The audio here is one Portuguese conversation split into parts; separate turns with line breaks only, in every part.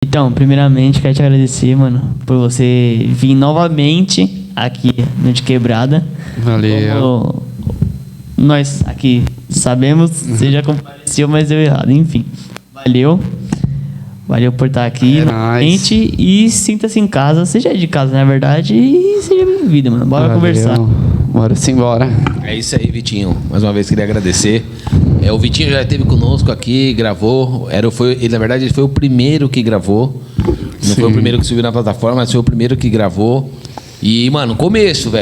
Então, primeiramente, quero te agradecer, mano, por você vir novamente aqui no De Quebrada.
Valeu.
Como nós aqui sabemos, você já compareceu, mas deu errado. Enfim, valeu. Valeu por estar aqui novamente. E sinta-se em casa. Seja de casa, na verdade, e seja bem-vindo, mano. Bora conversar.
Bora simbora.
É isso aí, Vitinho. Mais uma vez queria agradecer. O Vitinho já esteve conosco aqui, gravou. Na verdade, ele foi o primeiro que gravou. Não foi o primeiro que subiu na plataforma, mas foi o primeiro que gravou. E, mano, começo,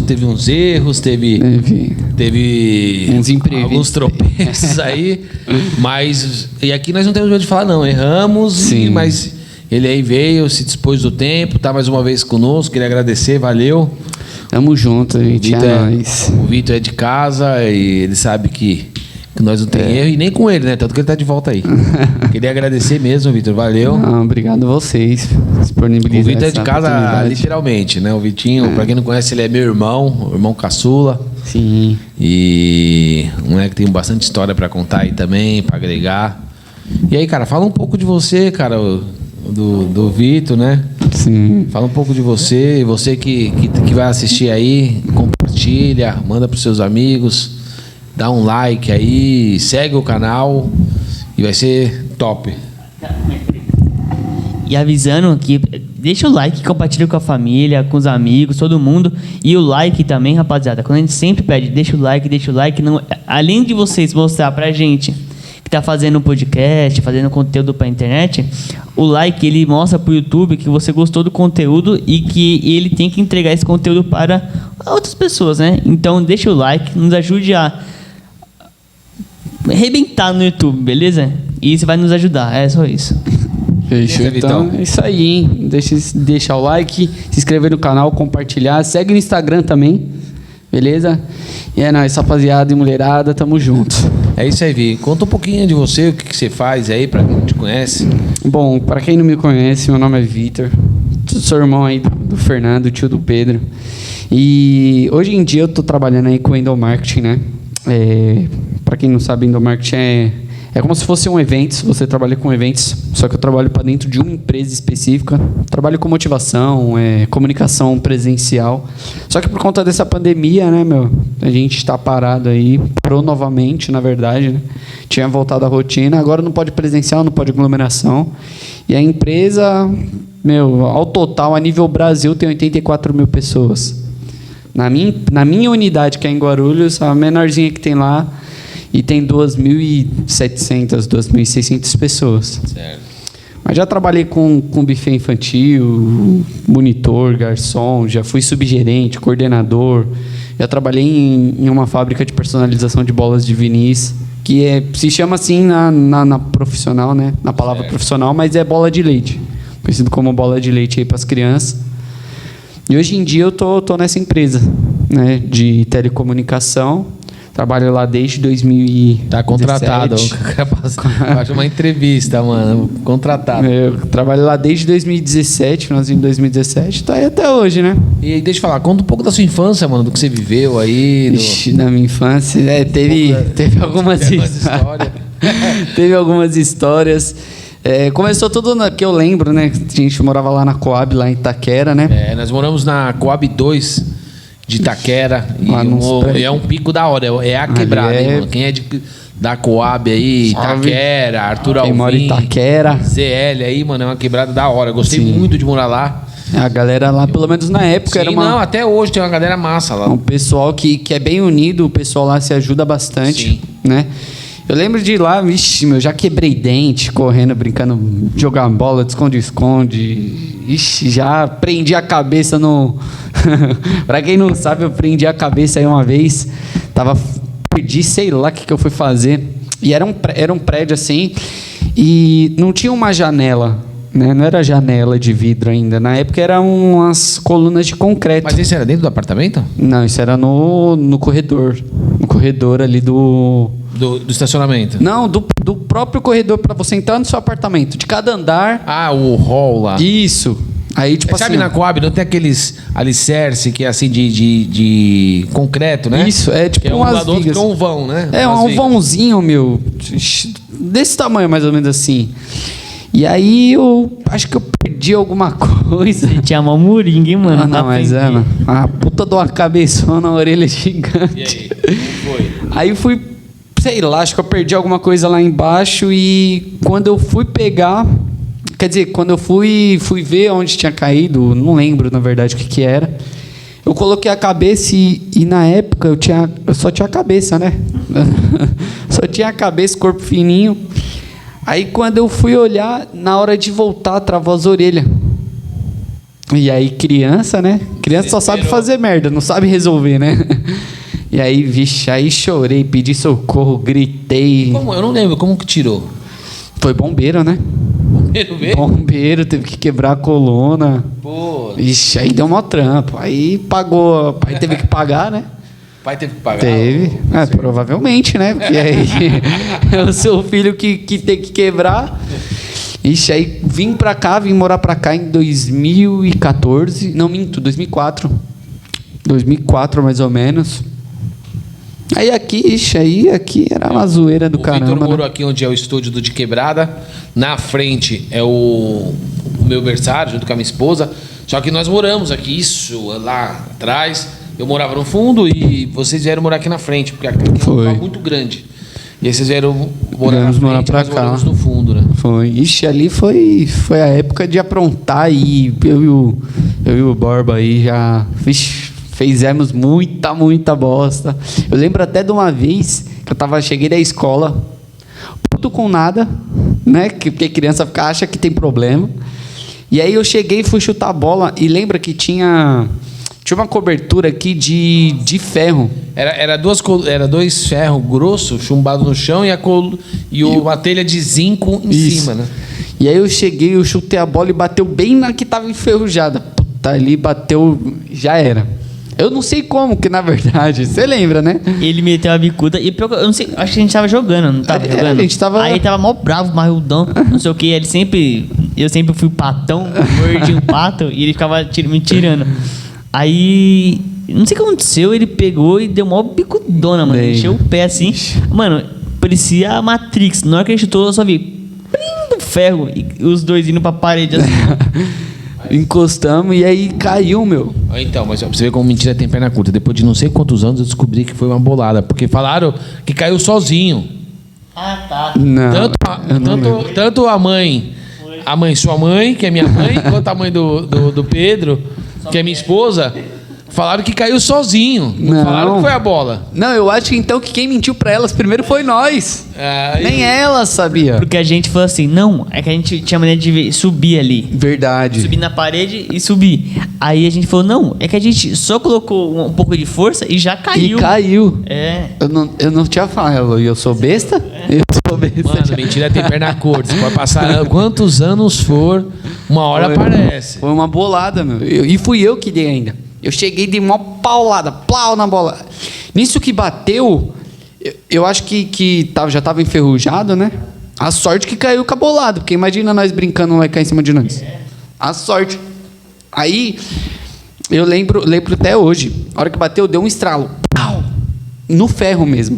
teve uns erros, teve
uns imprevistos,
alguns tropeços aí. Mas, e aqui nós não temos medo de falar, não. Erramos, mas ele aí veio, se dispôs do tempo, tá mais uma vez conosco. Queria agradecer, valeu.
Tamo junto, gente.
O Vitor é de casa e ele sabe que nós não tem erro, e nem com ele, né? Tanto que ele tá de volta aí. Queria agradecer mesmo, Vitor. Valeu.
Não, obrigado a vocês.
O Vitor é de casa, literalmente, né? O Vitinho, pra quem não conhece, ele é meu irmão caçula.
Sim.
E um moleque tem bastante história pra contar aí também, pra agregar. E aí, cara, fala um pouco de você, cara, do Vitor, né?
Sim.
Fala um pouco de você, você que vai assistir aí, compartilha, manda pros seus amigos. Dá um like aí, segue o canal e vai ser top.
E avisando que deixa o like, compartilha com a família, com os amigos, todo mundo. E o like também, rapaziada. Quando a gente sempre pede, deixa o like. Não, além de vocês mostrar pra gente que tá fazendo um podcast, fazendo conteúdo pra internet, o like ele mostra pro YouTube que você gostou do conteúdo e que ele tem que entregar esse conteúdo para outras pessoas, né? Então deixa o like, nos ajude a arrebentar no YouTube, beleza? E isso vai nos ajudar, é só isso.
Fechou, então é isso aí, hein? Deixa o like, se inscrever no canal, compartilhar, segue no Instagram também, beleza? E é nóis, rapaziada e mulherada, tamo junto.
É isso aí, Vi. Conta um pouquinho de você, o que você faz aí, pra quem não te conhece.
Bom, pra quem não me conhece, meu nome é Vitor, sou irmão aí do Fernando, tio do Pedro. E hoje em dia eu tô trabalhando aí com endomarketing, né? Para quem não sabe, endomarketing é como se fosse um evento. Você trabalha com eventos, só que eu trabalho para dentro de uma empresa específica. Trabalho com motivação, comunicação presencial. Só que por conta dessa pandemia, né, a gente está parado aí, parou novamente, na verdade, né? Tinha voltado à rotina, agora não pode presencial, não pode aglomeração. E a empresa, ao total, a nível Brasil, tem 84 mil pessoas. Na minha unidade, que é em Guarulhos, a menorzinha que tem lá, e tem 2.700, 2.600 pessoas.
Certo.
Mas já trabalhei com buffet infantil, monitor, garçom, já fui subgerente, coordenador, já trabalhei em uma fábrica de personalização de bolas de vinis, que se chama assim na profissional, né? Na palavra profissional, mas é bola de leite, conhecido como bola de leite aí para as crianças. E hoje em dia eu tô nessa empresa, né, de telecomunicação. Trabalho lá desde 2017.
Tá contratado. Faz uma entrevista, mano. Contratado.
Eu trabalho lá desde 2017, finalzinho de 2017. Tá aí até hoje, né?
E deixa eu falar, conta um pouco da sua infância, mano, do que você viveu aí.
Ixi, na minha infância, teve algumas histórias. Teve algumas histórias. Começou tudo que eu lembro, né? A gente morava lá na Coab, lá em Itaquera, né?
Nós moramos na Coab 2 de Itaquera. E é um pico da hora. É a quebrada, hein, mano? Quem é da Coab aí, Itaquera, Arthur Alvim.
Quem mora em Itaquera.
ZL aí, mano, é uma quebrada da hora. Gostei muito de morar lá.
A galera lá, pelo menos na época, era uma...
Não, até hoje tem uma galera massa lá.
Um pessoal que é bem unido, o pessoal lá se ajuda bastante, né? Eu lembro de ir lá, eu já quebrei dente, correndo, brincando, jogar bola, de esconde-esconde. Ixi, já prendi a cabeça no... Pra quem não sabe, eu prendi a cabeça aí uma vez. Perdi, sei lá o que eu fui fazer. E era um prédio assim, e não tinha uma janela, né? Não era janela de vidro ainda. Na época eram umas colunas de concreto.
Mas isso era dentro do apartamento?
Não, isso era no corredor. No corredor ali do
estacionamento?
Não, do próprio corredor para você entrar no seu apartamento. De cada andar.
Ah, o hall lá.
Isso. Aí, tipo
sabe, na Coab não tem aqueles alicerce que é assim de concreto, né?
Isso, é tipo umas vigas.
Que é um vão, né?
Um vãozinho, desse tamanho mais ou menos assim. E aí eu acho que eu perdi alguma coisa.
Você tinha mó moringa, hein, mano?
Ah, não, mas a puta de uma cabeçona na orelha gigante.
E aí? Como foi?
Aí fui, sei lá, acho que eu perdi alguma coisa lá embaixo e quando eu fui pegar, quer dizer, quando eu fui ver onde tinha caído, não lembro na verdade o que era. Eu coloquei a cabeça e na época eu só tinha a cabeça, né? Só tinha a cabeça, corpo fininho. Aí quando eu fui olhar, na hora de voltar, travou as orelhas. E aí criança, né? Criança só sabe fazer merda, não sabe resolver, né? E aí, vixe, aí chorei, pedi socorro, gritei.
Como? Eu não lembro. Como que tirou?
Foi bombeiro, né?
Bombeiro veio?
Bombeiro, teve que quebrar a coluna.
Pô,
Ixi, aí deu mó trampo. Aí pagou, aí teve que pagar, né?
o pai teve que pagar?
Teve. Provavelmente, né? Porque aí é o seu filho que tem que quebrar. Ixi, aí vim morar pra cá em 2014. Não, minto, 2004. 2004, mais ou menos. Aí aqui, aqui era uma zoeira do caramba.
O Vitor morou
né?
aqui onde é o estúdio do De Quebrada. Na frente é o meu berçário, junto com a minha esposa. Só que nós moramos aqui, isso, lá atrás. Eu morava no fundo e vocês vieram morar aqui na frente, porque aqui é um
Foi.
local muito grande. E aí vocês vieram morar na
Viemos
frente,
morar pra
nós
cá.
moramos no fundo, né?
Foi. Ixi, ali foi a época de aprontar e eu e o Borba aí já fizemos muita bosta. Eu lembro até de uma vez que cheguei da escola, puto com nada, né? Porque criança acha que tem problema. E aí eu cheguei e fui chutar a bola e lembra que tinha uma cobertura aqui de ferro.
Era dois ferros grossos, chumbados no chão e uma telha de zinco em
Isso.
cima, né?
E aí eu cheguei, eu chutei a bola e bateu bem na que tava enferrujada. Puta, ali bateu, já era. Eu não sei como, que na verdade, você lembra, né?
Ele meteu a bicuda e eu não sei, acho que a gente tava jogando, não tava jogando?
A gente tava...
Aí ele tava mó bravo, marrudão, não sei o que, eu sempre fui patão, mordi um pato e ele ficava me tirando. Aí, não sei o que aconteceu, ele pegou e deu mó bicudona, mano,
Dei.
encheu o pé assim. Mano, parecia a Matrix, na hora que ele chutou eu só vi plim, do ferro e os dois indo pra parede assim.
Encostamos e aí caiu, meu.
Então, mas pra você ver como mentira tem perna curta. Depois de não sei quantos anos eu descobri que foi uma bolada. Porque falaram que caiu sozinho.
Ah, tá.
Não,
Tanto a mãe, sua mãe, que é minha mãe, quanto a mãe do Pedro, que é minha esposa, falaram que caiu sozinho. Não falaram que foi a bola.
Não, eu acho então que quem mentiu pra elas primeiro foi nós. Nem elas sabia.
Porque a gente falou assim, não, é que a gente tinha maneira de subir ali.
Verdade.
Subir na parede e subir. Aí a gente falou, não, é que a gente só colocou um pouco de força e já caiu.
E caiu.
É.
Eu não tinha falado, eu sou besta? Eu sou besta.
Mano, mentira tem perna curta. Você pode passar quantos anos for, uma hora aparece.
Foi uma bolada, meu. E fui eu que dei ainda. Eu cheguei de uma paulada, plau na bola. Nisso que bateu, eu acho que já estava enferrujado, né? A sorte que caiu cabolado, porque imagina nós brincando lá e cair em cima de nós. A sorte. Aí, eu lembro até hoje, a hora que bateu, deu um estralo. Pau! No ferro mesmo.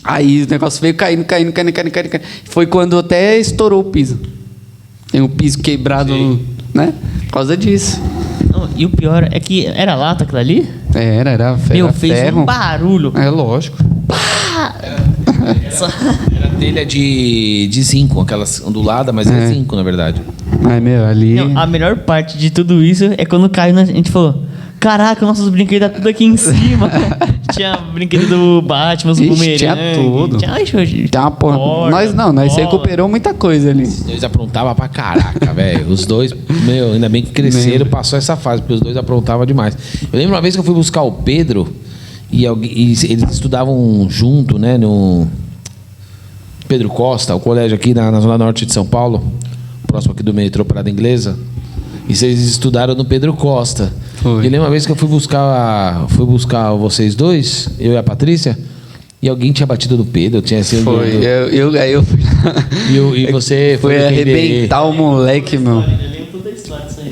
Aí o negócio veio caindo. Foi quando até estourou o piso. Tem um piso quebrado, né? Por causa disso.
Não, e o pior é que era lata aquilo ali?
Era
Meu, fez
ferro.
um barulho.
É lógico.
Era telha de zinco, aquelas onduladas, mas é zinco, na verdade.
Ai, meu, ali...
Não, a melhor parte de tudo isso é quando caiu, a gente falou, caraca, nossos brinquedos tá tudo aqui em cima. Tinha brinquedo do Batman, do Bumerangue.
Tinha tudo.
Tinha
uma porra. Nós recuperou muita coisa ali.
Os dois aprontavam pra caraca, velho. Os dois, meu, ainda bem que cresceram, passou essa fase, porque os dois aprontavam demais. Eu lembro uma vez que eu fui buscar o Pedro e eles estudavam junto, né, no Pedro Costa, o colégio aqui na Zona Norte de São Paulo, próximo aqui do metrô Parada Inglesa. E eles estudaram no Pedro Costa.
Foi.
E lembro uma vez que eu fui buscar vocês dois, eu e a Patrícia, e alguém tinha batido no Pedro, tinha sido.
Foi. Aí eu fui lá.
E você
foi
defender
arrebentar o moleque, meu.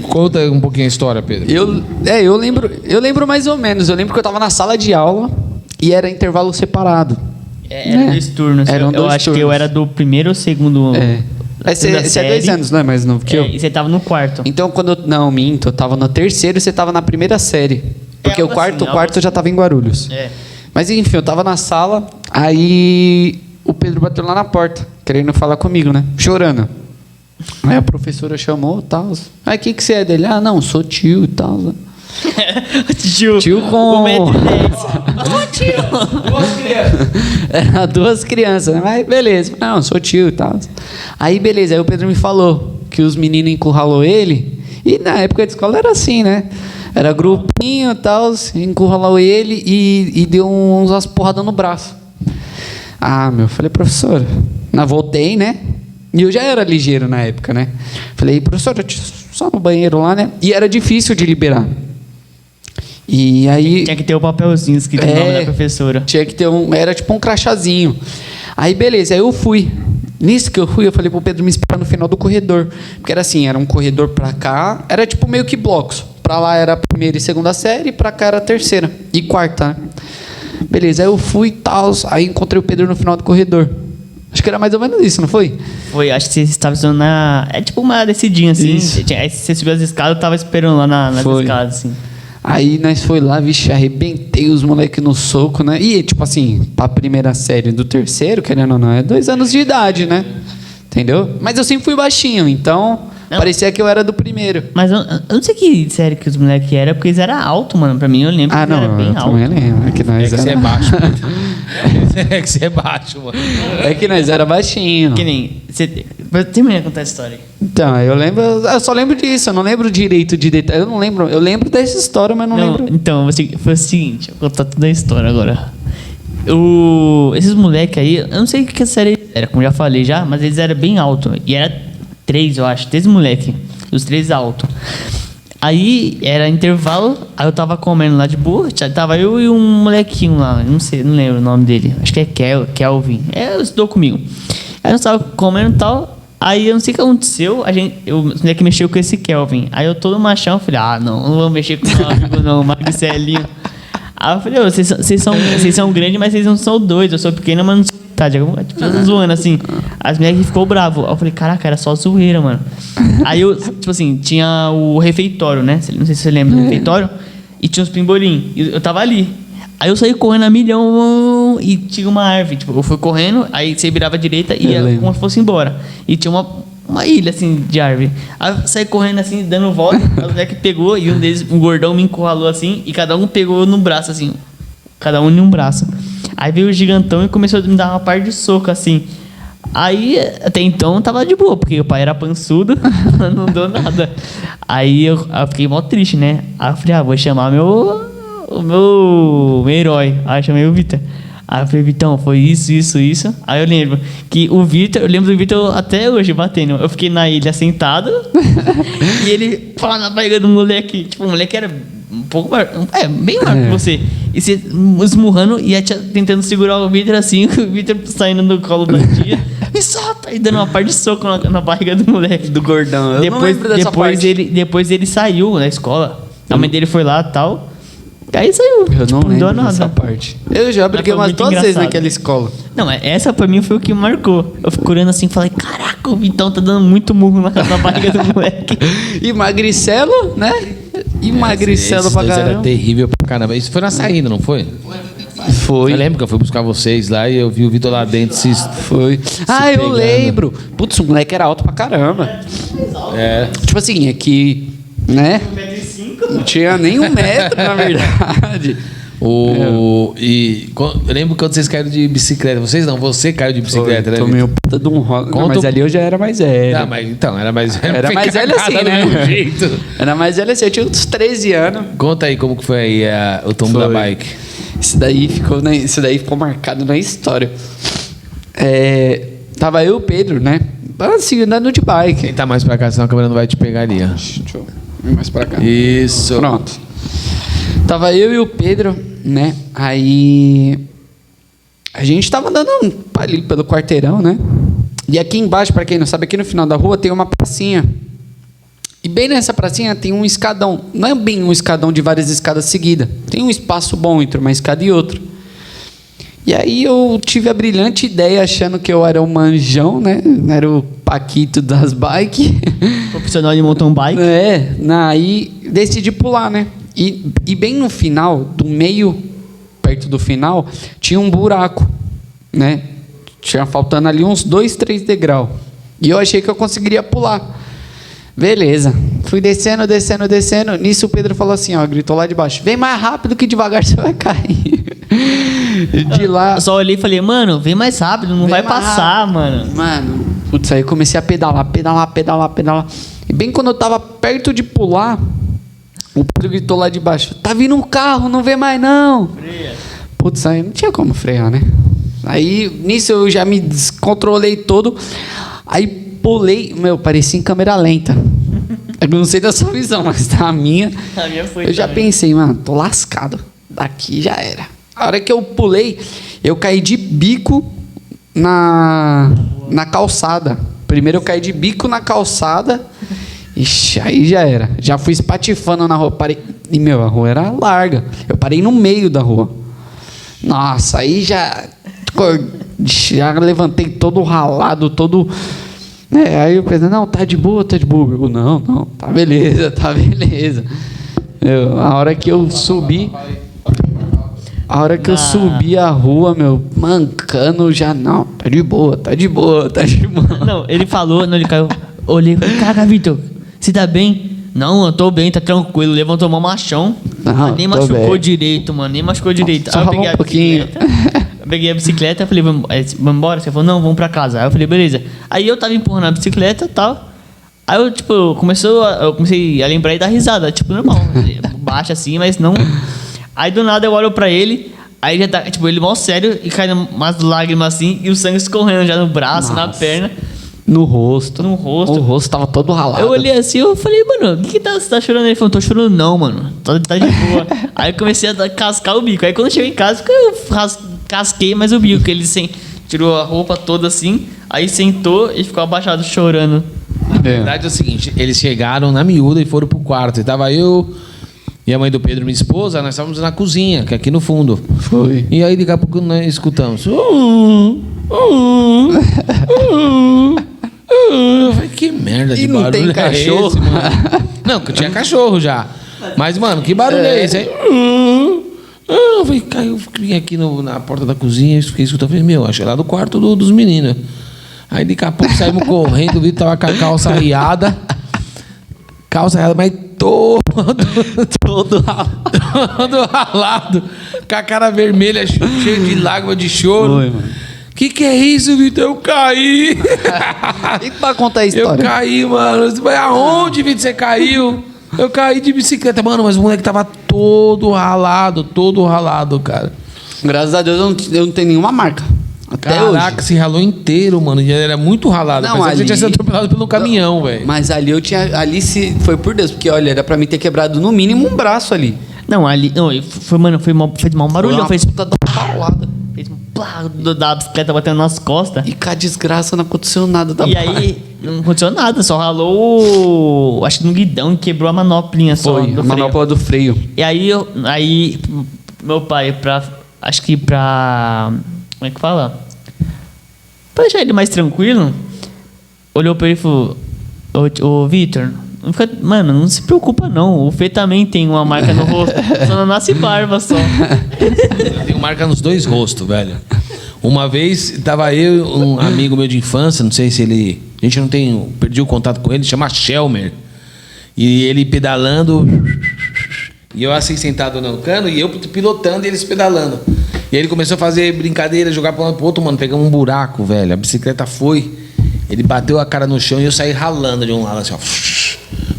Conta um pouquinho a história, Pedro.
Eu lembro mais ou menos. Eu lembro que eu tava na sala de aula e era intervalo separado.
Era dois turnos.
Eram
eu
dois
acho que eu
turnos.
era do primeiro ou segundo
Você é 2 anos, não é mais novo que eu?
E você tava no quarto.
Então, Não, minto. Eu tava no terceiro e você tava na primeira série. Porque
algo assim,
o quarto já tava em Guarulhos.
É.
Mas enfim, eu tava na sala, aí o Pedro bateu lá na porta, querendo falar comigo, né? Chorando. Aí a professora chamou e tal. Aí, o que você é dele? Ah, não, sou tio e tal. Tio com...
1,10 m. Tio!
Era 2 crianças, né? Mas beleza. Não, sou tio e tal. Aí, beleza. Aí o Pedro me falou que os meninos encurralou ele. E na época de escola era assim, né? Era grupinho e tal, encurralou ele e deu umas porradas no braço. Ah, falei, professora. Voltei, né? E eu já era ligeiro na época, né? Falei, professora, só no banheiro lá, né? E era difícil de liberar. E aí...
Tinha que ter o papelzinho escrito o nome da professora.
Tinha que ter era tipo um crachazinho. Aí, beleza, aí eu fui. Nisso que eu fui, eu falei pro Pedro me esperar no final do corredor. Porque era assim, era um corredor pra cá, era tipo meio que blocos. Pra lá era a primeira e segunda série, pra cá era a terceira e quarta, né? Beleza, aí eu fui e tal, aí encontrei o Pedro no final do corredor. Acho que era mais ou menos isso, não foi?
Foi, acho que você estava estudando na... É tipo uma descidinha, assim. Aí você subiu as escadas, eu tava esperando lá nas escadas, assim.
Aí nós foi lá, vixe, arrebentei os moleques no soco, né? E, tipo assim, pra primeira série do terceiro, querendo ou não, é 2 anos de idade, né? Entendeu? Mas eu sempre fui baixinho, então parecia que eu era do primeiro.
Mas eu não sei que série que os moleques eram, porque eles eram altos, mano. Pra mim, eu lembro que eles eram bem altos.
Também lembro. É que nós
você é baixo. É que você é baixo, mano.
É que nós era baixinho.
Que nem... Termina de contar a história aí.
Então, eu só lembro disso, eu não lembro direito de detalhe. Eu não lembro, eu lembro dessa história, mas não lembro.
Então, foi o seguinte, vou contar toda a história agora. Esses moleques aí, eu não sei que série era, como já falei já, mas eles eram bem altos. E era 3, eu acho, 3 moleques. Os 3 altos. Aí era intervalo, aí eu tava comendo lá de boa, tava eu e um molequinho lá, não sei, não lembro o nome dele. Acho que é Kelvin. Estudou comigo. Aí eu tava comendo e tal. Aí eu não sei o que aconteceu, o moleque mexeu com esse Kelvin. Aí eu todo machão, falei, não vou mexer com o meu amigo não, magricelinho. Aí eu falei, vocês são grandes, mas vocês não são dois, eu sou pequeno, mas não sou metade. Tipo, zoando assim. As moleques ficou bravo. Aí eu falei, caraca, era só zoeira, mano. Aí eu, tipo assim, tinha o refeitório, né? Não sei se você lembra do refeitório. E tinha uns pimbolim. E eu tava ali. Aí eu saí correndo a milhão e tinha uma árvore. Tipo, eu fui correndo, aí você virava à direita e ia como se fosse embora. E tinha uma ilha, assim, de árvore. Aí eu saí correndo, assim, dando volta. A mulher que pegou e um gordão me encurralou, assim. E cada um pegou no braço, assim. Cada um em um braço. Aí veio o gigantão e começou a me dar uma parte de soco, assim. Aí, até então, tava de boa, porque o pai era pançudo, não deu nada. Aí eu fiquei mó triste, né? Aí eu falei, vou chamar o meu herói. Aí eu chamei o Vitor. Aí eu falei, Vitão, foi isso. Aí eu lembro que eu lembro do Vitor até hoje batendo. Eu fiquei na ilha sentado e ele pá na barriga do moleque. Tipo, o moleque era um pouco maior, bem maior que você. E você esmurrando e a tia tentando segurar o Vitor assim, o Vitor saindo do colo da tia. Me solta! E dando uma parte de soco na barriga do moleque.
Do gordão. Eu não lembro dessa parte.
Depois ele saiu da escola. A mãe dele foi lá e tal. Aí saiu.
Eu
tipo,
não lembro
deu
dessa parte. Eu já briguei umas 2 vezes naquela escola.
Não, essa pra mim foi o que marcou. Eu fico olhando assim e falei, caraca, o Vitão tá dando muito murro na barriga do moleque.
E magricelo, né? E magricelo pra caramba.
Era terrível pra caramba. Isso foi na saída, não foi?
Foi.
Eu lembro que eu fui buscar vocês lá e eu vi o Vitor lá dentro
Foi. Eu lembro. Putz, o moleque era alto pra caramba.
É.
Tipo assim, é que, né? Não tinha nem 1 metro, na verdade.
Eu lembro quando vocês caíram de bicicleta. Vocês não, você caiu de bicicleta, né?
Tomei o puta de um rola. Mas ali eu já era mais velho.
Ah, mas então, era mais velho.
Era mais velho assim, né?
Jeito.
Era mais velho assim, eu tinha uns 13 anos.
Conta aí como que foi aí o tombo da bike.
Isso daí ficou marcado na história. Tava eu e o Pedro, né? Assim, andando de bike.
Quem tá mais pra cá, senão a câmera não vai te pegar ali, ó.
Deixa eu vir mais pra cá.
Isso.
Pronto. Tava eu e o Pedro, né? Aí a gente tava andando ali pelo quarteirão, né? E aqui embaixo, pra quem não sabe, aqui no final da rua tem uma pracinha. E bem nessa pracinha tem um escadão. Não é bem um escadão de várias escadas seguidas. Tem um espaço bom entre uma escada e outra. E aí eu tive a brilhante ideia, achando que eu era o manjão, né? Era o Paquito das bikes.
Profissional de mountain bike.
Aí decidi pular, né? E bem no final, do meio, perto do final, tinha um buraco, né? Tinha faltando ali uns 2, 3 degraus. E eu achei que eu conseguiria pular. Beleza. Fui descendo. Nisso o Pedro falou assim, ó, gritou lá de baixo: vem mais rápido que devagar você vai cair. De lá...
Eu só olhei e falei, mano, vem mais rápido, não vai passar, mano.
Mano, putz, aí eu comecei a pedalar. E bem quando eu tava perto de pular, o Pedro gritou lá de baixo: tá vindo um carro, não vê mais não.
Freia.
Putz, aí não tinha como frear, né? Aí, nisso eu já me descontrolei todo. Aí pulei, parecia em câmera lenta. Eu não sei da sua visão, mas da minha...
A minha foi
eu já
também.
pensei, mano, tô lascado. Daqui já era. A hora que eu pulei, eu caí de bico na calçada. Primeiro eu caí de bico na calçada. Ixi, aí já era. Já fui espatifando na rua. Parei. E, a rua era larga. Eu parei no meio da rua. Nossa, aí já levantei todo ralado, todo... aí eu pensei, não, tá de boa. Eu, não, tá beleza. A hora que eu subi a rua, mancando, já não, tá de boa.
Não, ele falou, ele caiu. Olhei e falei, caraca, Vitor, você tá bem? Não, eu tô bem, tá tranquilo. Levantou uma machão.
Não,
nem
tô
machucou
bem.
direito, mano. Nem machucou direito.
Só
Aí eu
ralou
peguei
um pouquinho.
Eu peguei a bicicleta e falei, vamos embora? Você falou, não, vamos pra casa. Aí eu falei, beleza. Aí eu tava empurrando a bicicleta e tal. Aí eu, eu comecei a lembrar e dar risada. Normal. Baixa assim, mas não... Aí do nada eu olho pra ele, aí já tá, ele mal sério e cai umas lágrimas assim, e o sangue escorrendo já no braço, na perna.
No rosto.
No rosto.
O rosto tava todo ralado.
Eu olhei assim, eu falei, mano, o que você tá chorando? Ele falou, não tô chorando não, mano. Tá de boa. Aí eu comecei a cascar o bico. Aí quando eu cheguei em casa, eu casquei mais o bico, que ele tirou a roupa toda assim, aí sentou e ficou abaixado chorando.
Na verdade é o seguinte, eles chegaram na miúda e foram pro quarto. E tava eu e a mãe do Pedro, minha esposa, nós estávamos na cozinha, que é aqui no fundo.
Foi.
E aí daqui a pouco nós escutamos. Eu falei, que merda de
E não
barulho
tem cachorro?
é esse, mano? Não, que eu tinha cachorro já. Mas, mano, que barulho é esse? Aí, eu falei, eu vim aqui na porta da cozinha, fiquei escutando. Eu falei, acho que é lá do quarto dos meninos. Aí daqui a pouco saímos correndo, o Vitor tava com a calça riada, mas todo ralado, com a cara vermelha, cheio de lágrima de choro.
Foi, mano.
Que é isso, Vitor? Eu caí.
E pra contar a história?
Eu caí, mano. Mas aonde, Vitor, você caiu? Eu caí de bicicleta, mano, mas o moleque tava todo ralado, cara.
Graças a Deus eu não tenho nenhuma marca. Até
Caraca,
hoje.
se ralou inteiro, mano. Já era muito ralado.
Não,
Parecia que você
ali-
tinha sido atropelado pelo caminhão, velho.
Mas ali se foi por Deus, porque olha, era pra mim ter quebrado no mínimo um braço ali.
Não, ali. Não, fez mal barulhão.
Uma
Fez
puta da paulada.
plá, da bicicleta batendo nas costas.
E com a desgraça não aconteceu nada da
E aí, não aconteceu nada, só ralou, acho que no guidão, quebrou a manoplinha só.
Foi,
do
a
freio.
manopla do freio.
E aí, meu pai, acho que como é que fala? Pra deixar ele mais tranquilo, olhou pra ele e falou, ô Vitor, mano, não se preocupa não, o Fê também tem uma marca no rosto, só não nasce barba só.
Eu tenho marca nos dois rostos, velho. Uma vez, tava eu e um amigo meu de infância, não sei se ele... A gente não tem... Perdi o contato com ele, chama Shelmer. E ele pedalando... E eu assim, sentado no cano, e eu pilotando e eles pedalando. E aí ele começou a fazer brincadeira, jogar pra um lado pro outro, mano. Pegamos um buraco, velho. A bicicleta foi... Ele bateu a cara no chão e eu saí ralando de um lado, assim, ó.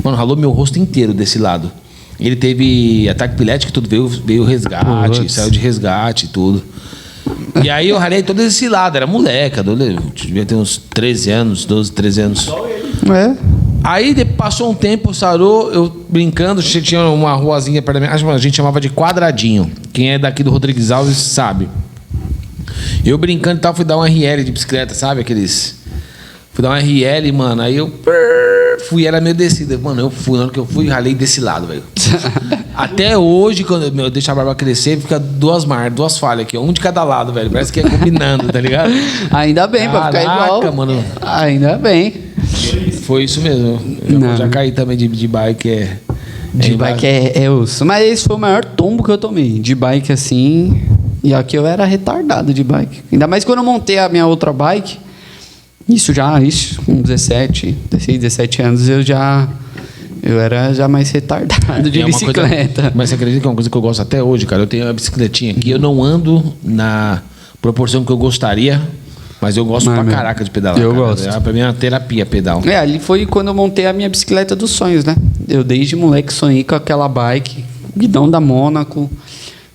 Mano, ralou meu rosto inteiro desse lado. Ele teve ataque epilético, tudo, veio resgate,
Putz.
saiu de resgate e tudo. E aí eu ralei todo esse lado, era moleca, devia ter uns 13 anos, 12, 13 anos.
É.
Aí passou um tempo, sarou, eu brincando, tinha uma ruazinha perto da minha casa, a gente chamava de Quadradinho. Quem é daqui do Rodrigues Alves sabe. Eu brincando e tal, fui dar um RL de bicicleta, sabe? Fui dar um RL, mano, aí eu fui, era meio descida. Mano, na hora que eu fui, ralei desse lado, velho. Até hoje, quando eu deixo a barba crescer, fica duas falhas aqui, um de cada lado, velho. Parece que é combinando, tá ligado?
Ainda bem, pra ficar igual.
Caraca, mano.
Ainda bem.
Foi isso mesmo.
Não.
Eu já caí também de bike.
De bike é osso. Mas esse foi o maior tombo que eu tomei. De bike assim. E aqui eu era retardado de bike. Ainda mais quando eu montei a minha outra bike. Isso com 17 anos eu era já mais retardado de bicicleta.
Mas você acredita que é uma coisa que eu gosto até hoje, cara? Eu tenho uma bicicletinha aqui. Eu não ando na proporção que eu gostaria, mas eu gosto pra caraca de pedalar.
Eu gosto.
Pra mim é uma terapia pedal.
Ali foi quando eu montei a minha bicicleta dos sonhos, né? Eu desde moleque sonhei com aquela bike, guidão da Mônaco,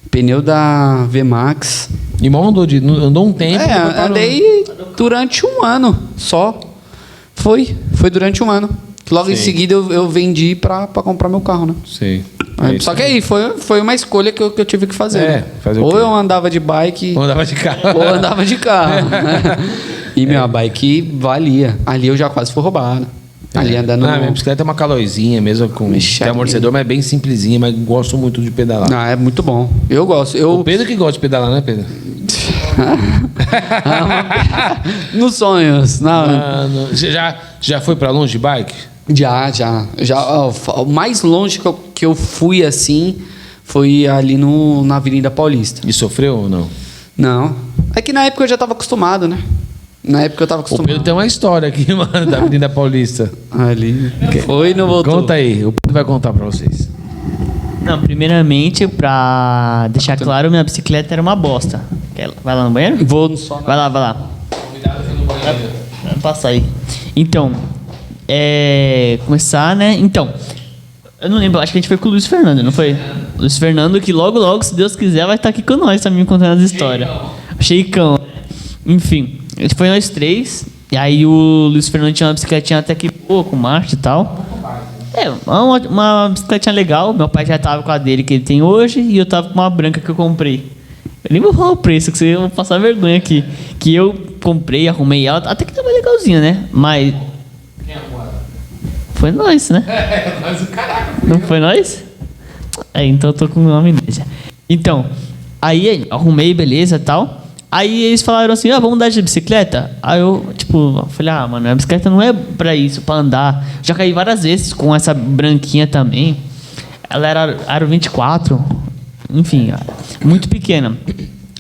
pneu da VMAX.
E mal andou um tempo.
Andei durante um ano só. Foi durante um ano. Logo em seguida eu vendi pra comprar meu carro, né?
Sei.
Só que aí foi uma escolha que eu tive que fazer.
Fazer
ou eu andava de bike.
Ou andava de carro.
Ou andava de carro. Né? E minha bike valia. Ali eu já quase fui roubado. Ali andando.
Minha bicicleta é uma calóizinha mesmo, com amortecedor, mas é bem simplesinha, mas gosto muito de pedalar.
É muito bom. Eu gosto.
O Pedro que gosta de pedalar, né, Pedro?
Nos sonhos.
Mano, já foi pra longe de bike?
Já. O mais longe que eu fui assim foi ali na Avenida Paulista.
E sofreu ou não?
Não. É que na época eu já estava acostumado, né? Na época eu estava acostumado.
O Pedro tem uma história aqui, mano, da Avenida Paulista.
Ali. Foi e não voltou.
Conta aí, o Pedro vai contar pra vocês.
Não, primeiramente, pra deixar claro, minha bicicleta era uma bosta. Vai lá no banheiro?
Vou só.
Vai lá. Vai passar aí. Então, começar, né? Então, eu não lembro, acho que a gente foi com o Luiz Fernando, não foi? Luiz Fernando, que logo, se Deus quiser, vai estar aqui com nós também contando as histórias. Cheicão. Enfim, a gente foi nós três, e aí o Luiz Fernando tinha uma bicicletinha até que boa, com marcha e tal. Uma bicicletinha legal. Meu pai já tava com a dele que ele tem hoje, e eu tava com uma branca que eu comprei. Eu nem vou falar o preço, que eu vou passar vergonha aqui. Que eu comprei, arrumei ela, até que tava legalzinha, né? Mas...
Quem arrumou ela?
Foi nós, né?
Mas o caraca.
Não foi nós? Então eu tô com o nome dele. Então, aí arrumei, beleza e tal. Aí eles falaram assim, vamos andar de bicicleta? Aí eu, falei, mano, a bicicleta não é pra isso, pra andar. Já caí várias vezes com essa branquinha também. Ela era aro 24, enfim, muito pequena.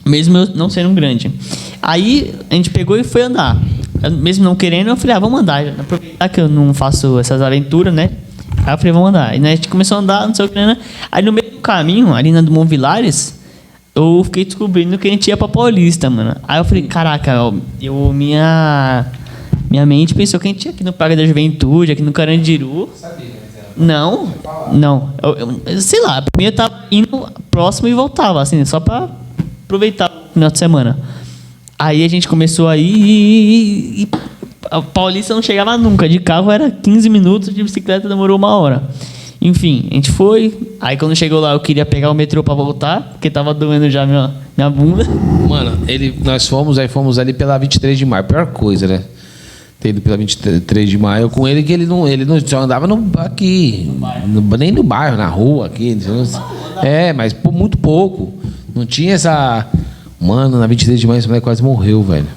Mesmo eu não sendo grande. Aí a gente pegou e foi andar. Mesmo não querendo, eu falei, vamos andar. Aproveitar que eu não faço essas aventuras, né? Aí eu falei, vamos andar. E a gente começou a andar, não sei o que, né? Aí no meio do caminho, ali na do Mont Vilares, eu fiquei descobrindo que a gente ia pra Paulista, mano. Aí eu falei, caraca, minha mente pensou que a gente ia aqui no Parque da Juventude, aqui no Carandiru. Não. Eu sei lá, pra mim eu tava indo próximo e voltava, assim, só pra aproveitar o final de semana. Aí a gente começou a ir e a Paulista não chegava nunca. De carro era 15 minutos, de bicicleta demorou 1 hora. Enfim, a gente foi. Aí quando chegou lá eu queria pegar o metrô pra voltar, porque tava doendo já minha bunda.
Mano, nós fomos ali pela 23 de maio. Pior coisa, né? Ter ido pela 23 de maio com ele, que ele não só andava aqui. Nem no bairro, na rua aqui. Mas muito pouco. Não tinha essa... Mano, na 23 de maio esse moleque quase morreu, velho.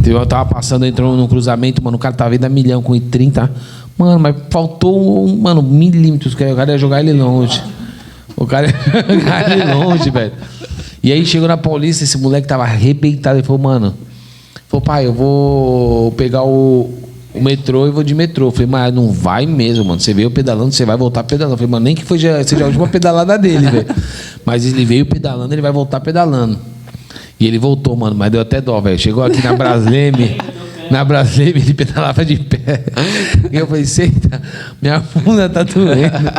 Eu tava passando, entrou num cruzamento, mano, o cara tava indo a milhão com 30. Mano, mas faltou, milímetros, que o cara ia jogar ele longe. O cara ia jogar ele longe, velho. E aí chegou na Paulista, esse moleque tava arrebentado. Ele falou, pai, eu vou pegar o metrô e vou de metrô. Eu falei, mas não vai mesmo, mano. Você veio pedalando, você vai voltar pedalando. Eu falei, mano, nem que seja a última pedalada dele, velho. Mas ele veio pedalando, ele vai voltar pedalando. E ele voltou, mano, mas deu até dó, velho. Chegou aqui na Brasleme. Na Brasleme, ele pedalava de pé. E eu falei, senta, minha bunda tá doendo.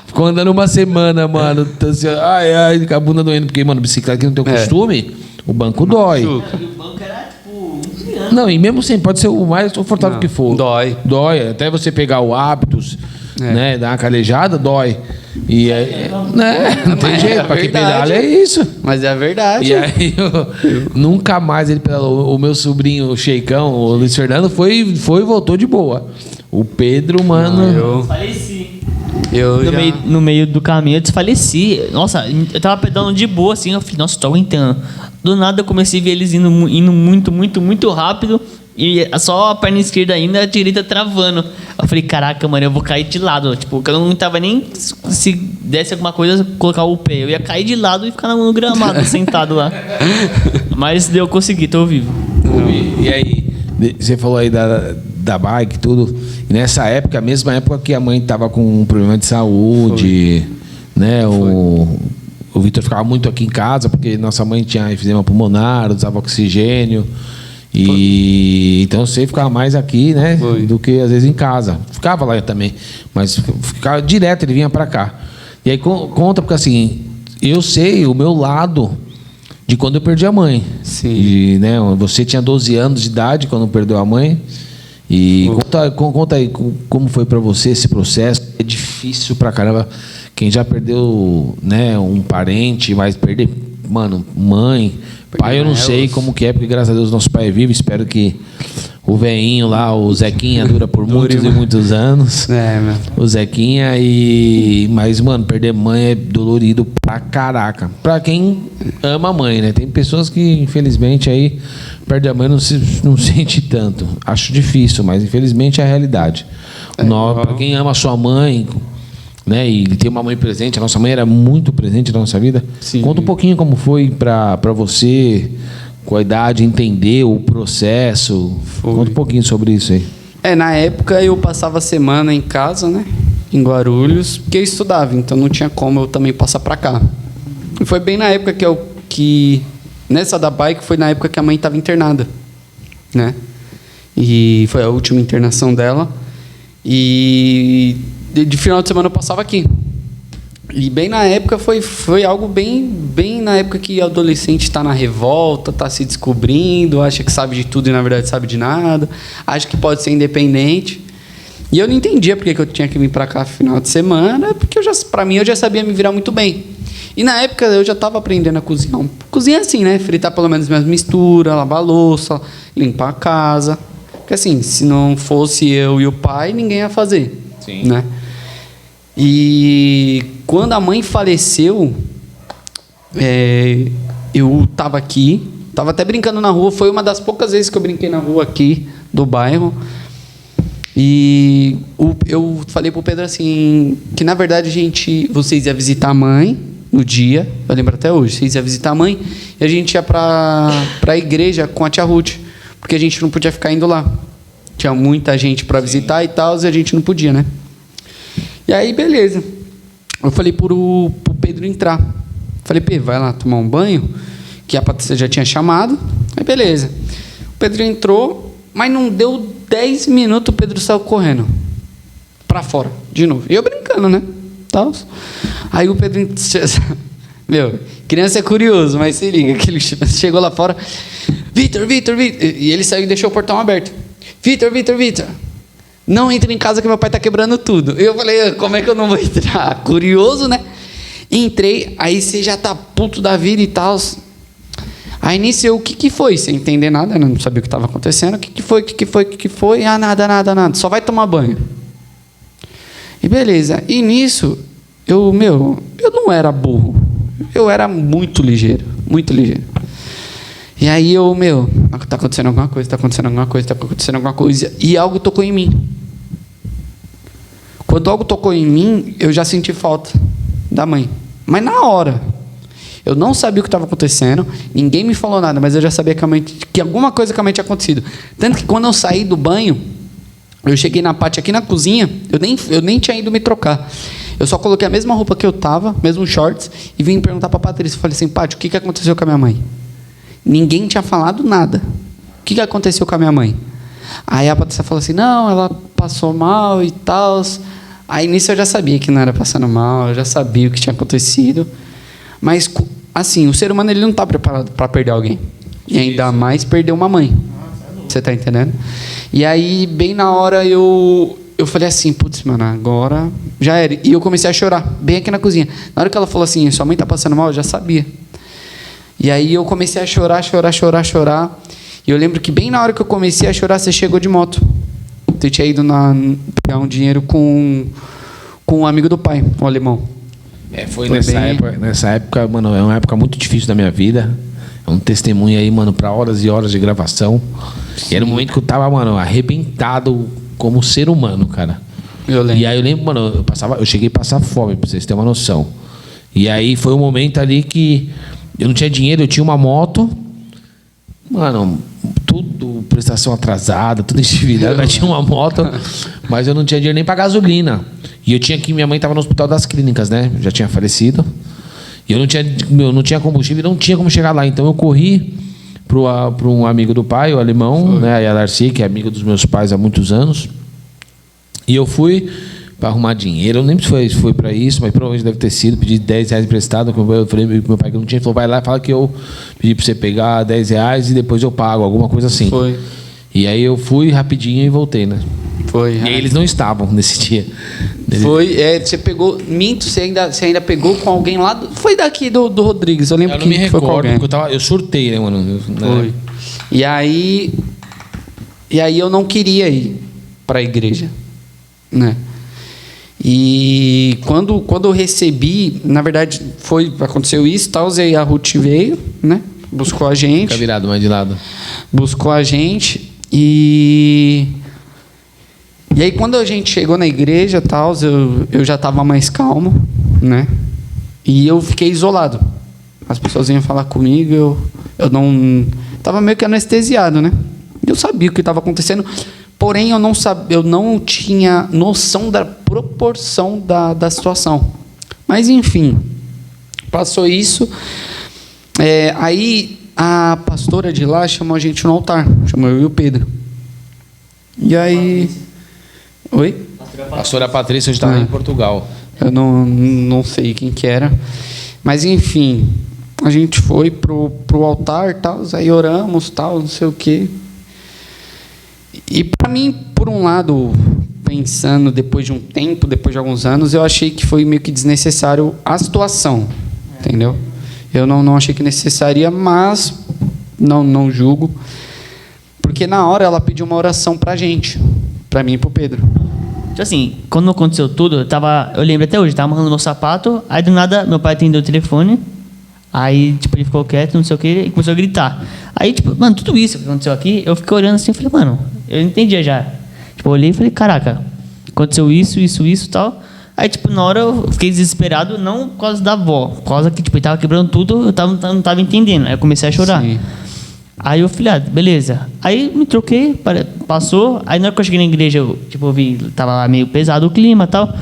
Ficou andando 1 semana, mano. Assim, ai, com a bunda doendo. Porque, mano, bicicleta que não tem o costume, o banco dói.
O banco era,
Não, e mesmo assim, pode ser o mais confortável que for.
Dói.
Dói. Até você pegar o hábitos, né, dar uma calejada, dói. E aí, né, não tem jeito, pra quem pedala é isso.
Mas é a verdade.
E aí, nunca mais ele pedalou. O meu sobrinho, o Cheicão, o Luiz Fernando, foi e voltou de boa. O Pedro, mano...
Eu faleci. No meio do caminho eu desfaleci. Nossa, eu tava pedalando de boa, assim, eu falei, nossa, tô aguentando. Do nada eu comecei a ver eles indo muito, muito, muito rápido. E só a perna esquerda ainda, a direita travando. Eu falei, caraca, mano, eu vou cair de lado. Tipo, eu não tava nem... Se desse alguma coisa, colocar o pé. Eu ia cair de lado e ficar no gramado, sentado lá. Mas eu consegui, tô vivo.
E aí, você falou aí da bike e tudo. E nessa época, a mesma época que a mãe tava com um problema de saúde, né? O Vitor ficava muito aqui em casa, porque nossa mãe tinha enfisema pulmonar, usava oxigênio. E então você ficava mais aqui, né? Do que às vezes em casa. Ficava lá também, mas ficava direto, ele vinha para cá. E aí conta, porque assim, eu sei o meu lado de quando eu perdi a mãe.
Sim.
E, né, você tinha 12 anos de idade quando perdeu a mãe. E conta aí como foi para você esse processo. É difícil pra caramba. Quem já perdeu, né, um parente, mas perder, mano, mãe, pai, eu não sei como que é, porque graças a Deus nosso pai é vivo. Espero que o veinho lá, o Zequinha, dura por muitos e muitos anos.
Mano.
O Zequinha mas, mano, perder mãe é dolorido pra caraca. Pra quem ama a mãe, né? Tem pessoas que, infelizmente, aí perde a mãe e não sente tanto. Acho difícil, mas infelizmente é a realidade. Pra quem ama a sua mãe, né, e tem uma mãe presente, a nossa mãe era muito presente na nossa vida.
Sim.
Conta um pouquinho como foi pra você, com a idade, entender o processo. Conta um pouquinho sobre isso aí.
Na época eu passava a semana em casa, né, em Guarulhos, porque eu estudava, então não tinha como eu também passar pra cá. E foi bem na época nessa da bike, foi na época que a mãe estava internada, né, e foi a última internação dela. E de final de semana eu passava aqui. E bem na época foi algo bem na época que o adolescente está na revolta, está se descobrindo, acha que sabe de tudo e na verdade sabe de nada, acha que pode ser independente. E eu não entendia porque que eu tinha que vir para cá no final de semana, porque para mim eu já sabia me virar muito bem. E na época eu já estava aprendendo a cozinhar. Cozinhar assim, né? Fritar pelo menos minhas misturas, lavar a louça, limpar a casa. Porque assim, se não fosse eu e o pai, ninguém ia fazer.
Sim.
Né? E quando a mãe faleceu, eu estava aqui, estava até brincando na rua. Foi uma das poucas vezes que eu brinquei na rua aqui do bairro. E eu falei pro Pedro assim, que na verdade vocês iam visitar a mãe no dia, eu lembro até hoje, vocês iam visitar a mãe e a gente ia para a igreja com a tia Ruth, porque a gente não podia ficar indo lá. Tinha muita gente para visitar e tal, e a gente não podia, né? E aí, beleza. Eu falei pro Pedro entrar. Falei, Pedro, vai lá tomar um banho, que a Patrícia já tinha chamado. Aí, beleza. O Pedro entrou, mas não deu 10 minutos, o Pedro saiu correndo pra fora, de novo. E eu brincando, né? Aí o Pedro... Meu, criança é curioso, mas se liga, que ele chegou lá fora. Vitor. E ele saiu e deixou o portão aberto. Vitor. Não entre em casa que meu pai tá quebrando tudo. E eu falei, como é que eu não vou entrar? Curioso, né? Entrei, aí você já tá puto da vida e tal. Aí nisso eu, o que foi? Sem entender nada, eu não sabia o que estava acontecendo. O que foi? Ah, nada. Só vai tomar banho. E beleza. E nisso, eu não era burro. Eu era muito ligeiro. E aí tá acontecendo alguma coisa. E algo tocou em mim. Quando algo tocou em mim, eu já senti falta da mãe. Mas na hora. Eu não sabia o que estava acontecendo, ninguém me falou nada, mas eu já sabia que alguma coisa com a mãe tinha acontecido. Tanto que quando eu saí do banho, eu cheguei na parte aqui na cozinha, eu nem tinha ido me trocar. Eu só coloquei a mesma roupa que eu tava, mesmo shorts, e vim perguntar para a Patrícia. Eu falei assim, Paty, o que aconteceu com a minha mãe? Ninguém tinha falado nada. O que aconteceu com a minha mãe? Aí a Patrícia falou assim, não, ela passou mal e tal. Aí nisso eu já sabia que não era passando mal, eu já sabia o que tinha acontecido. Mas, assim, o ser humano ele não está preparado para perder alguém. E ainda mais perder uma mãe. Você está entendendo? E aí, bem na hora, eu falei assim, putz, mano, agora já era. E eu comecei a chorar, bem aqui na cozinha. Na hora que ela falou assim, sua mãe está passando mal, eu já sabia. E aí eu comecei a chorar. E eu lembro que bem na hora que eu comecei a chorar, você chegou de moto. Você tinha ido pegar um dinheiro com um amigo do pai, o alemão.
Foi nessa época, mano, é uma época muito difícil da minha vida. É um testemunho aí, mano, pra horas e horas de gravação. E era um momento que eu tava, mano, arrebentado como ser humano, cara.
Eu lembro.
E aí eu lembro, mano, eu cheguei a passar fome, pra vocês terem uma noção. E aí foi um momento ali que eu não tinha dinheiro, eu tinha uma moto. Mano, tudo, prestação atrasada, tudo endividado, mas tinha uma moto, mas eu não tinha dinheiro nem pra gasolina. E eu tinha que, minha mãe tava no Hospital das Clínicas, né? Já tinha falecido. E eu não tinha combustível e não tinha como chegar lá. Então eu corri para um amigo do pai, o alemão, né? A Darcy, que é amigo dos meus pais há muitos anos. E eu fui para arrumar dinheiro. Eu não lembro se foi para isso, mas provavelmente deve ter sido. Pedi 10 reais emprestado. Eu falei pro meu pai que não tinha. Ele falou, vai lá e fala que eu pedi para você pegar 10 reais e depois eu pago, alguma coisa assim.
Foi.
E aí eu fui rapidinho e voltei, né?
Foi.
E aí eles não estavam nesse dia.
Foi, você pegou. Minto, você ainda pegou com alguém lá. Foi daqui do Rodrigues, eu lembro
Eu não me
que foi com
recordo,
alguém.
porque eu surtei, né, mano?
Foi. E aí eu não queria ir para a igreja, né? E quando eu recebi, na verdade, aconteceu isso, tal, e a Ruth veio, né? Buscou a gente.
Fica virado mais de lado.
Buscou a gente e aí quando a gente chegou na igreja, tal, eu já estava mais calmo, né? E eu fiquei isolado. As pessoas vinham falar comigo, eu não estava meio que anestesiado, né? Eu sabia o que estava acontecendo, porém eu não tinha noção da proporção da situação. Mas enfim, passou isso. Aí a pastora de lá chamou a gente no altar, chamou eu e o Pedro. E aí, oi?
A pastora Patrícia hoje está em Portugal.
Eu não sei quem que era, mas enfim, a gente foi pro altar, tal, aí oramos, tal, não sei o quê. E para mim, por um lado, pensando depois de um tempo, depois de alguns anos, eu achei que foi meio que desnecessário a situação, entendeu? Eu não achei que necessaria, mas não julgo, porque na hora ela pediu uma oração pra gente, pra mim e pro Pedro.
Tipo assim, quando aconteceu tudo, eu lembro até hoje, tava amarrando meu sapato, aí do nada meu pai atendeu o telefone, aí tipo, ele ficou quieto, não sei o que, e começou a gritar. Aí, tipo, mano, tudo isso que aconteceu aqui, eu fiquei olhando assim, eu falei, mano, eu entendia já. Tipo, eu olhei e falei, caraca, aconteceu isso e tal. Aí, tipo, na hora eu fiquei desesperado, não por causa da avó, por causa que, tipo, ele tava quebrando tudo, não tava entendendo. Aí eu comecei a chorar.
Sim.
Aí eu falei, beleza. Aí me troquei, passou. Aí na hora que eu cheguei na igreja, eu vi, tava meio pesado o clima e tal,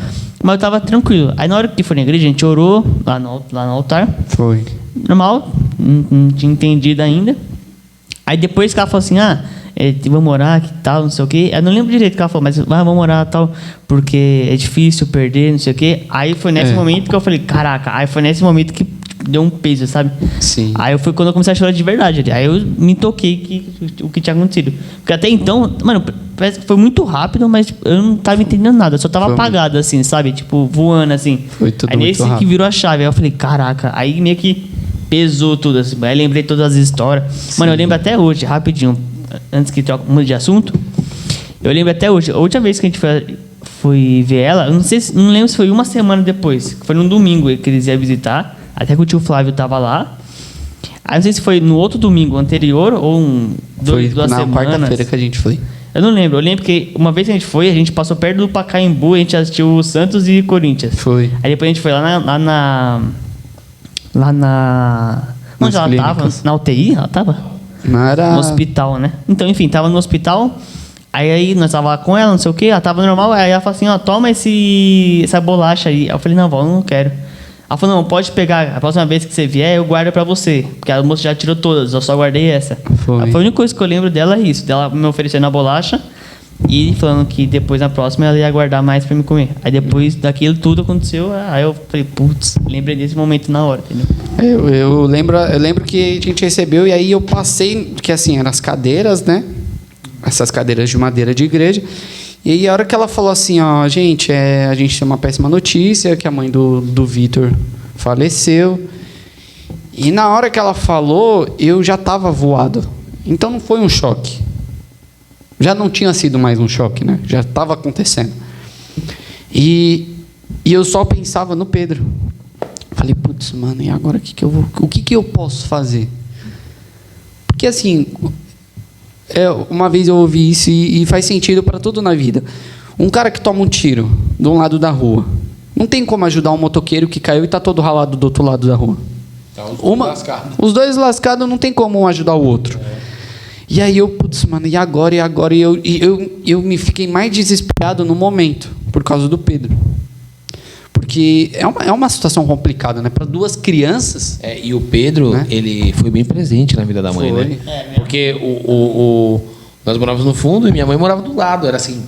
mas eu tava tranquilo. Aí na hora que foi na igreja, a gente orou lá no altar.
Foi.
Normal, não tinha entendido ainda. Aí depois que ela falou assim, vamos orar, que tal, não sei o quê. Eu não lembro direito o que ela falou, mas vamos orar, tal, porque é difícil perder, não sei o quê. Aí foi nesse momento que eu falei, caraca, aí foi nesse momento que deu um peso, sabe?
Sim.
Aí foi quando eu comecei a chorar de verdade. Aí eu me toquei o que tinha acontecido. Porque até então, mano, parece que foi muito rápido, mas tipo, eu não tava entendendo nada. Eu só tava apagado, assim, sabe? Tipo, voando, assim.
Foi tudo
aí
muito
nesse
rápido.
que virou a chave. Aí eu falei, caraca. Aí meio que pesou tudo, assim. Aí lembrei todas as histórias.
Sim.
Mano, eu lembro até hoje, rapidinho, antes que mude de assunto. Eu lembro até hoje, a última vez que a gente foi ver ela, eu não lembro se foi uma semana depois. Foi num domingo que eles iam visitar. Até que o tio Flávio tava lá. Aí não sei se foi no outro domingo anterior ou
Foi
duas
na
semanas.
quarta-feira que a gente foi.
Eu não lembro. Eu lembro que uma vez que a gente passou perto do Pacaembu, a gente assistiu o Santos e Corinthians.
Foi.
Aí depois a gente foi lá na onde ela tava? Na UTI? Ela tava?
Não era...
No hospital, né? Então, enfim, tava no hospital. Aí nós tava lá com ela, não sei o quê. Ela tava normal. Aí ela falou assim, toma essa bolacha aí. Aí eu falei, não, vó, eu não quero. Ela falou, não, pode pegar. A próxima vez que você vier, eu guardo pra você. Porque a moça já tirou todas, eu só guardei essa.
Foi.
A única coisa que eu lembro dela é isso. Dela me oferecendo a bolacha e falando que depois, na próxima, ela ia guardar mais pra me comer. Aí depois daquilo tudo aconteceu, aí eu falei, putz, lembrei desse momento na hora, entendeu?
Eu lembro que a gente recebeu e aí eu passei, que assim, eram as cadeiras, né? Essas cadeiras de madeira de igreja. E aí a hora que ela falou assim, gente, a gente tem uma péssima notícia, que a mãe do Vitor faleceu. E na hora que ela falou, eu já estava voado. Então não foi um choque. Já não tinha sido mais um choque, né? Já estava acontecendo. E eu só pensava no Pedro. Falei, putz, mano, e agora o que eu posso fazer? Que assim, uma vez eu ouvi isso e faz sentido para tudo na vida. Um cara que toma um tiro de um lado da rua, não tem como ajudar um motoqueiro que caiu e tá todo ralado do outro lado da rua.
Tá
Os dois lascados, não tem como um ajudar o outro. E aí eu, putz, mano, e agora? Eu me fiquei mais desesperado no momento, por causa do Pedro. Porque é uma situação complicada, né? Para duas crianças.
E o Pedro,
né?
Ele foi bem presente na vida da mãe,
Foi.
né? Porque nós morávamos no fundo e minha mãe morava do lado. Era assim...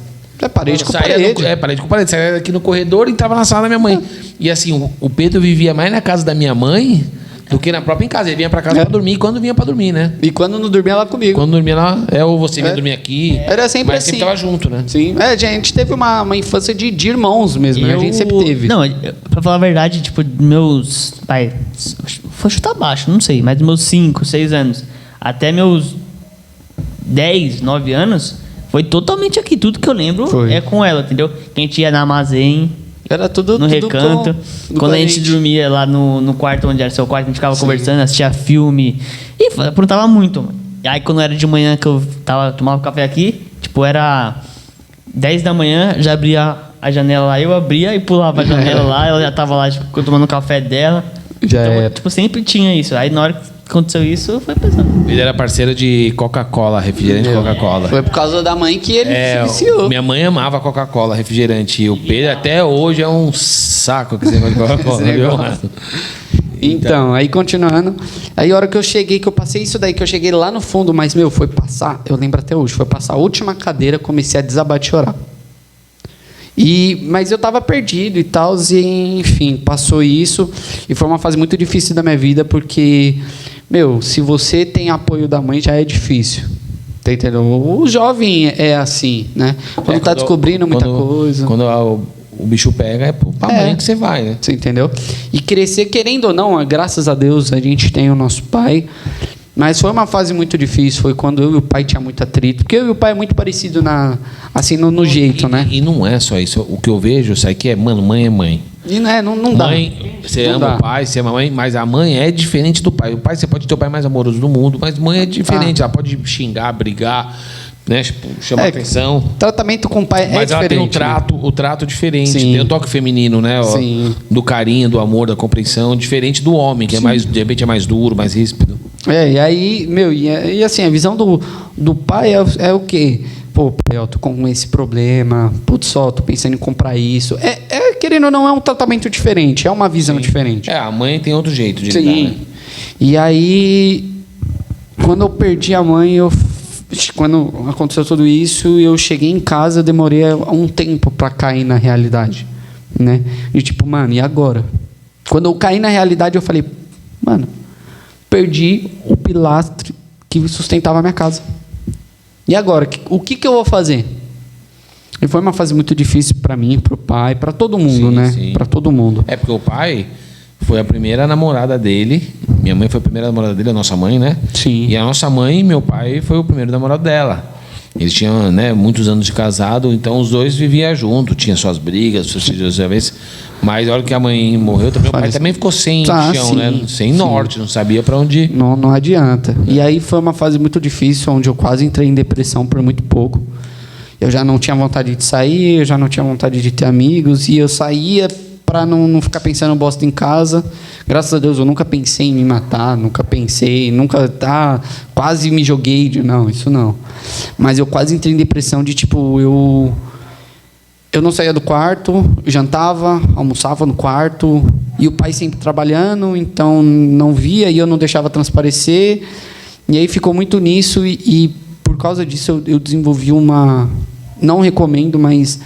Parede com
saía
parede.
Parede com parede. Saía aqui no corredor e entrava na sala da minha mãe. E assim, o Pedro vivia mais na casa da minha mãe do que na própria casa. Ele vinha pra casa pra dormir quando vinha pra dormir, né?
E quando não dormia lá comigo.
Quando dormia lá, ou você vinha dormir aqui.
Era sempre
mas
assim.
sempre tava junto, né?
Sim. A gente teve uma infância de irmãos mesmo, né? A gente sempre teve.
Não, pra falar a verdade, tipo, meus... Pai, vou chutar baixo, não sei, mas dos meus 5, 6 anos até meus 10, 9 anos, foi totalmente aqui. Tudo que eu lembro é com ela, entendeu? Que a gente ia na armazém,
era tudo
no recanto. Quando a gente dormia lá no quarto, onde era seu quarto, a gente ficava conversando, assistia filme. E aprontava muito, mano. E aí, quando era de manhã que eu tomava café aqui, tipo, era 10 da manhã, já abria a janela lá, eu abria e pulava a janela lá, ela já tava lá, tipo, tomando o café dela.
Já
então,
era.
tipo, sempre tinha isso. Aí, na hora que aconteceu isso, foi pesado.
Ele era parceiro de Coca-Cola, refrigerante Coca-Cola.
Foi por causa da mãe que ele se viciou.
Minha mãe amava Coca-Cola, refrigerante. E o Pedro até hoje é um saco com esse negócio de Coca-Cola.
Esse negócio. Então, aí continuando. Aí a hora que eu cheguei, que eu passei isso daí, que eu cheguei lá no fundo, mas, foi passar, eu lembro até hoje, foi passar a última cadeira, comecei a desabar de chorar. Mas eu tava perdido e tal, e enfim, passou isso. E foi uma fase muito difícil da minha vida, porque, se você tem apoio da mãe, já é difícil. Tá entendendo? O jovem é assim, né? Quando tá descobrindo muita coisa.
Quando o bicho pega, é pra mãe que você vai, né?
Você entendeu? E crescer, querendo ou não, graças a Deus, a gente tem o nosso pai. Mas foi uma fase muito difícil, foi quando eu e o pai tinha muito atrito. Porque eu e o pai é muito parecido no jeito, né?
E não é só isso. O que eu vejo, sabe que mãe é mãe.
E não dá.
Mãe, você ama o pai, você ama a mãe, mas a mãe é diferente do pai. O pai, você pode ter o pai mais amoroso do mundo, mas mãe é diferente. Ela pode xingar, brigar, né? Chamar atenção.
Tratamento com o pai
mas
é
ela
diferente.
tem o trato diferente.
Sim.
Tem o toque feminino, né?
Sim.
Do carinho, do amor, da compreensão, diferente do homem, que de repente é mais duro, mais ríspido.
E aí, e assim, a visão do pai é o quê? Pô, pai, eu tô com esse problema, putz, só, tô pensando em comprar isso. Querendo ou não, é um tratamento diferente, é uma visão diferente.
A mãe tem outro jeito de
Sim.
lidar, né?
E aí, quando eu perdi a mãe, quando aconteceu tudo isso, eu cheguei em casa, demorei um tempo para cair na realidade, né? E tipo, mano, e agora? Quando eu caí na realidade, eu falei, mano, perdi o pilastre que sustentava a minha casa. E agora, o que eu vou fazer? E foi uma fase muito difícil para mim, para o pai, para todo mundo, né?
Sim.
Para todo mundo.
Porque o pai foi a primeira namorada dele. Minha mãe foi a primeira namorada dele, a nossa mãe, né?
Sim.
E a nossa mãe, meu pai, foi o primeiro namorado dela. Eles tinham, né, muitos anos de casado, então os dois viviam juntos, tinham suas brigas, suas vezes. Mas a hora que a mãe morreu, também, o pai também ficou sem chão,
sim,
né? Sem norte, não sabia para onde ir.
Não adianta. E aí foi uma fase muito difícil, onde eu quase entrei em depressão por muito pouco. Eu já não tinha vontade de sair, eu já não tinha vontade de ter amigos, e eu saía para não ficar pensando bosta em casa. Graças a Deus eu nunca pensei em me matar, quase me joguei, não, isso não. Mas eu quase entrei em depressão de tipo, eu não saía do quarto, jantava, almoçava no quarto, e o pai sempre trabalhando, então não via e eu não deixava transparecer. E aí ficou muito nisso e por causa disso eu desenvolvi não recomendo, mas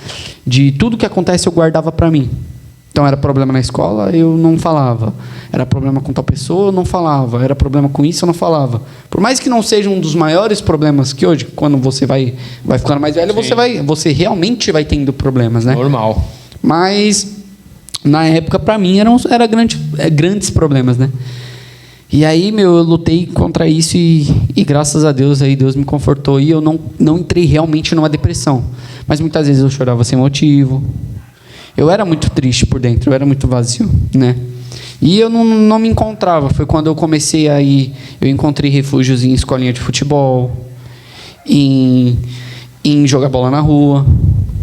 de tudo que acontece eu guardava para mim. Então, era problema na escola, eu não falava. Era problema com tal pessoa, eu não falava. Era problema com isso, eu não falava. Por mais que não seja um dos maiores problemas que hoje, quando você vai ficando mais velho, você realmente vai tendo problemas, né?
Normal.
Mas, na época, para mim, era grandes problemas, né? E aí, eu lutei contra isso e graças a Deus, aí Deus me confortou. E eu não entrei realmente numa depressão. Mas, muitas vezes, eu chorava sem motivo. Eu era muito triste por dentro, eu era muito vazio, né? E eu não me encontrava. Foi quando eu comecei a ir... Eu encontrei refúgios em escolinha de futebol, em jogar bola na rua.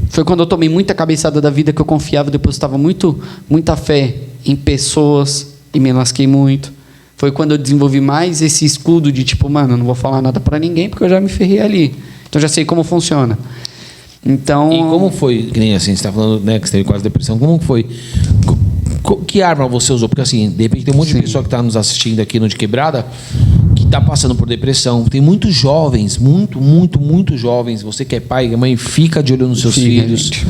Foi quando eu tomei muita cabeçada da vida, que eu confiava, depositava muita fé em pessoas e me lasquei muito. Foi quando eu desenvolvi mais esse escudo de tipo, mano, eu não vou falar nada pra ninguém porque eu já me ferrei ali. Então já sei como funciona. Então...
E como foi, que nem assim, você tá falando, né, que você teve quase depressão, como foi? Que arma você usou? Porque assim, de repente tem um monte de pessoa que está nos assistindo aqui no De Quebrada que está passando por depressão. Tem muitos jovens, muito jovens. Você que é pai e mãe, fica de olho nos seus filhos.
Gente.